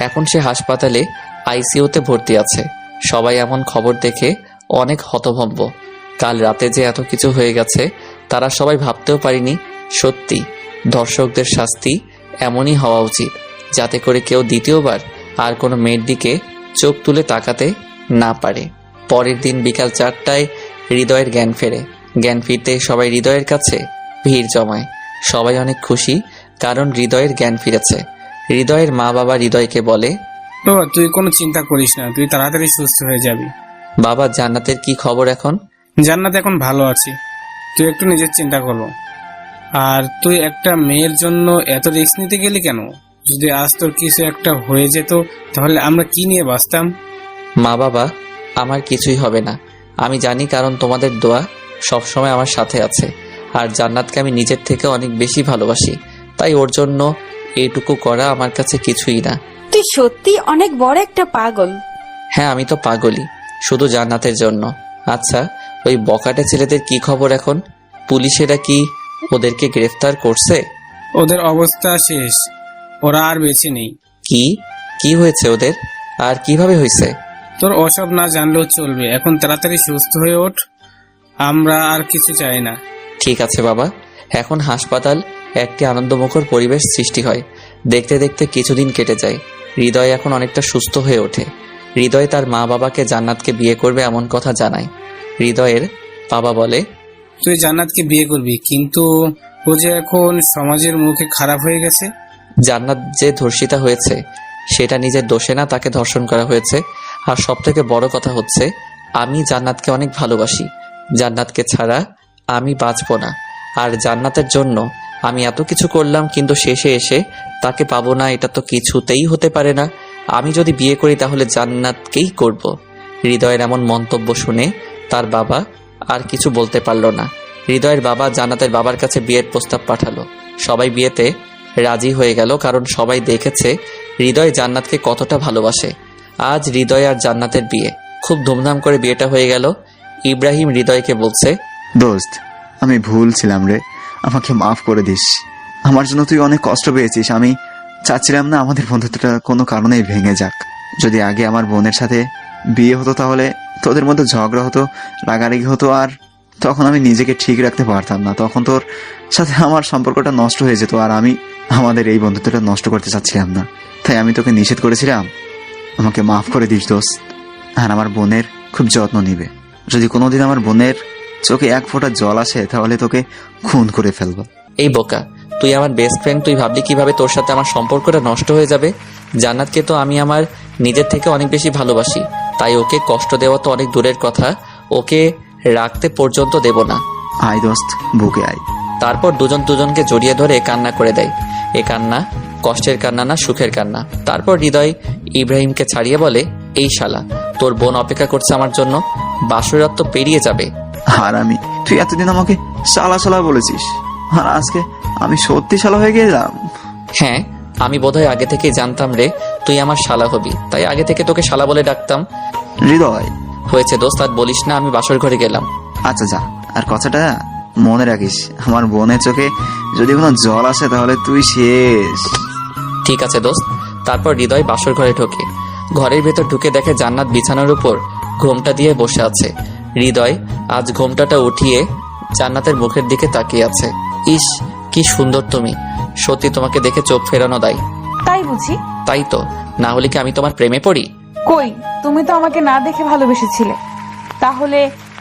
এখন সে হাসপাতালে আইসিইউতে ভর্তি আছে। সবাই এমন খবর দেখে অনেক হতভম্ব। কাল রাতে যে এত কিছু হয়ে গেছে তারা সবাই ভাবতেও পারেনি। সত্যি ধর্ষকদের শাস্তি এমনই হওয়া উচিত, যাতে করে কেউ দ্বিতীয়বার আর কোনো মেয়ের দিকে চোখ তুলে তাকাতে না পারে। পরের দিন বিকাল 4টায় হৃদয়ের জ্ঞান ফেরে। জ্ঞান ফিরতে সবাই হৃদয়ের কাছে ভিড় জমায়। সবাই অনেক খুশি, কারণ হৃদয়ের জ্ঞান ফিরেছে। হৃদয়ের মা বাবা হৃদয়কে বলে, বাবা তুই কোনো চিন্তা করিস না, তুই তাড়াতাড়ি সুস্থ হয়ে যাবি। বাবা জান্নাতের কি খবর এখন? জান্নাত এখন ভালো আছি। তুই একটু নিজের চিন্তা করো। আর তুই একটা মেয়ের জন্য এত রিস্ক নিতে গেলি কেন? যদি আজ তোর কিছু একটা হয়ে যেত তাহলে আমরা কি নিয়ে বাঁচতাম? মা বাবা, আমার কিছুই হবে না আমি জানি, কারণ তোমাদের দোয়া সবসময় আমার সাথে আছে। আর জান্নাতকে আমি নিজের থেকে অনেক বেশি ভালোবাসি, তাই ওর জন্য এইটুকু করা আমার কাছে কিছুই না। তুই সত্যি অনেক বড় একটা পাগল। হ্যাঁ, আমি তো পাগলই, শুধু জান্নাতের জন্য। আচ্ছা, ওই বকাটে ছেলেদের কি খবর এখন? পুলিশেরা কি ওদেরকে গ্রেফতার করছে? ওদের অবস্থা শেষ, ওরা আর বেঁচে নেই। কি কি হয়েছে ওদের, আর কিভাবে হয়েছে? তোর ওসব না জানলেও চলবে। এখন তাড়াতাড়ি সুস্থ হয়ে ওঠ, আমরা আর কিছু চাই না। ঠিক আছে বাবা। এখন হাসপাতাল একটি আনন্দমুখর পরিবেশ সৃষ্টি হয়। দেখতে দেখতে কিছুদিন কেটে যায়। হৃদয় এখন অনেকটা সুস্থ হয়ে ওঠে। হৃদয় তার মা বাবাকে জান্নাতকে বিয়ে করবে এমন কথা জানায়। হৃদয়ের বাবা বলে, তুই জান্নাতকে বিয়ে করবি, কিন্তু ও যে এখন সমাজের মুখে খারাপ হয়ে গেছে। জান্নাত যে ধর্ষিতা হয়েছে সেটা নিজের দোষে না, তাকে ধর্ষণ করা হয়েছে। আর সব থেকে বড় কথা হচ্ছে, আমি জান্নাতকে অনেক ভালোবাসি। জান্নাতকে ছাড়া আমি বাঁচব না। আর জান্নাতের জন্য আমি এত কিছু করলাম, কিন্তু শেষে এসে তাকে পাবো না, এটা তো কিছুতেই হতে পারে না। আমি যদি বিয়ে করি তাহলে জান্নাতকেই করব। হৃদয়ের এমন মন্তব্য শুনে তার বাবা আর কিছু বলতে পারল না। হৃদয়ের বাবা জান্নাতের বাবার কাছে বিয়ের প্রস্তাব পাঠালো। সবাই বিয়েতে রাজি হয়ে গেল, কারণ সবাই দেখেছে হৃদয় জান্নাতকে কতটা ভালোবাসে। আজ হৃদয় আর জান্নাতের বিয়ে। খুব ধুমধাম করে বিয়েটা হয়ে গেল। ইব্রাহিম হৃদয়কে বলছে, দোস্ত আমি ভুল ছিলাম রে, আমাকে মাফ করে দিস। আমার জন্য তুই অনেক কষ্ট পেয়েছিস। আমি চাচ্ছিলাম না আমাদের বন্ধুত্বটা কোনো কারণেই ভেঙে যাক। যদি আগে আমার বোনের সাথে বিয়ে হতো তাহলে তোদের মধ্যে ঝগড়া হতো, রাগারাগি হতো, আর তখন আমি নিজেকে ঠিক রাখতে পারতাম না। তখন তোর সাথে আমার সম্পর্কটা নষ্ট হয়ে যেত, আর আমি আমাদের এই বন্ধুত্বটা নষ্ট করতে চাচ্ছিলাম না। তাই আমি তোকে নিষেধ করেছিলাম। আমাকে মাফ করে দিস দোস্ত, আর আমার বোনের খুব যত্ন নিবে। যদি কোনোদিন আমার বোনের চোখে এক ফোঁটা জল আসে তাহলে তোকে খুন করে ফেলবো। এই বোকা, তুই আমার বেস্ট ফ্রেন্ড, তুই ভাবলি কিভাবে তোর সাথে আমার সম্পর্কটা নষ্ট হয়ে যাবে? জান্নাতকে তো আমি আমার নিজের থেকে অনেক বেশি ভালোবাসি, তাই ওকে কষ্ট দেওয়া তো অনেক দূরের কথা, ওকে রাখতে পর্যন্ত দেব না। আয় দোস্ত, বুকে আয়। তারপর দুজন দুজনকে জড়িয়ে ধরে কান্না করে দেয়। এ কান্না কষ্টের কান্না না, সুখের কান্না। তারপর হৃদয় ইব্রাহিমকে ছাড়িয়ে বলে, এই শালা, তোর বোন অপেক্ষা করছে আমার জন্য, বাসরাত তো পেরিয়ে যাবে। আর তুই এতদিন আমাকে শালা শালা বলেছিস, আর আজকে আমি সত্যি শালা হয়ে গেলাম। হ্যাঁ, আমি বোধহয় আগে থেকেই জানতাম রে তুই আমার শালা হবি, তাই আগে থেকে তোকে শালা বলে ডাকতাম। হৃদয় হয়েছে দোস্ত, আর বলিস না, আমি বাসর ঘরে গেলাম। আচ্ছা যা, আর কথাটা মনে রাখিস, আমার বোনের চোখে যদি কোনো জল আসে তাহলে তুই শেষ। ঠিক আছে দোস্ত। তারপর হৃদয় বাসর ঘরে ঢোকে। ঘরের ভেতর ঢুকে দেখে জান্নাত বিছানার উপর ঘোমটা দিয়ে বসে আছে। হৃদয় আজ ঘোমটাটা উঠিয়ে জান্নাতের মুখের দিকে তাকিয়ে আছে। ইস, কি সুন্দর তুমি, সত্যি তোমাকে দেখে চোখ ফেরানো দেয়। তাই বুঝি? তাই তো, না হলে কি আমি তোমার প্রেমে পড়ি? কই, তুমি তো আমাকে না দেখে ভালোবেসেছিলে, তাহলে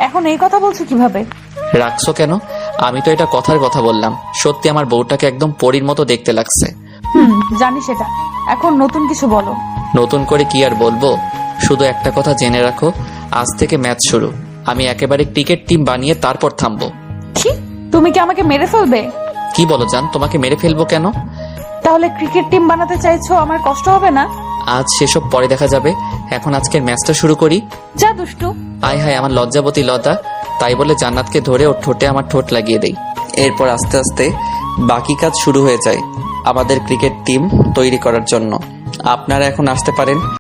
এখন এই কথা বলছো কিভাবে? রাখছো কেন? আমি তো এটা কথার কথা বললাম। সত্যি আমার বউটাকে একদম পরীর মতো দেখতে লাগছে। জানি সেটা, এখন নতুন কিছু বলো। নতুন করে কি আর বলবো, শুধু একটা কথা জেনে রাখো, আজ থেকে ম্যাচ শুরু। আমি একেবারে ক্রিকেট টিম বানিয়ে তারপর থামবো। কি, তুমি কি আমাকে মেরে ফেলবে? কি বলো জান, তোমাকে মেরে ফেলবো কেন? তাহলে ক্রিকেট টিম বানাতে চাইছো, আমার কষ্ট হবে না? আজ সেসব পরে দেখা যাবে, এখন আজকের ম্যাচটা শুরু করি। যা দুষ্টু। আয় হায়, আমার লজ্জাবতী লতা। তাই বলে জান্নাতকে ধরে ওর ঠোঁটে আমার ঠোঁট লাগিয়ে দেই। এরপর আস্তে আস্তে বাকি কাজ শুরু হয়ে যায় আমাদের ক্রিকেট টিম তৈরি করার জন্য। আপনারা এখন আসতে পারেন।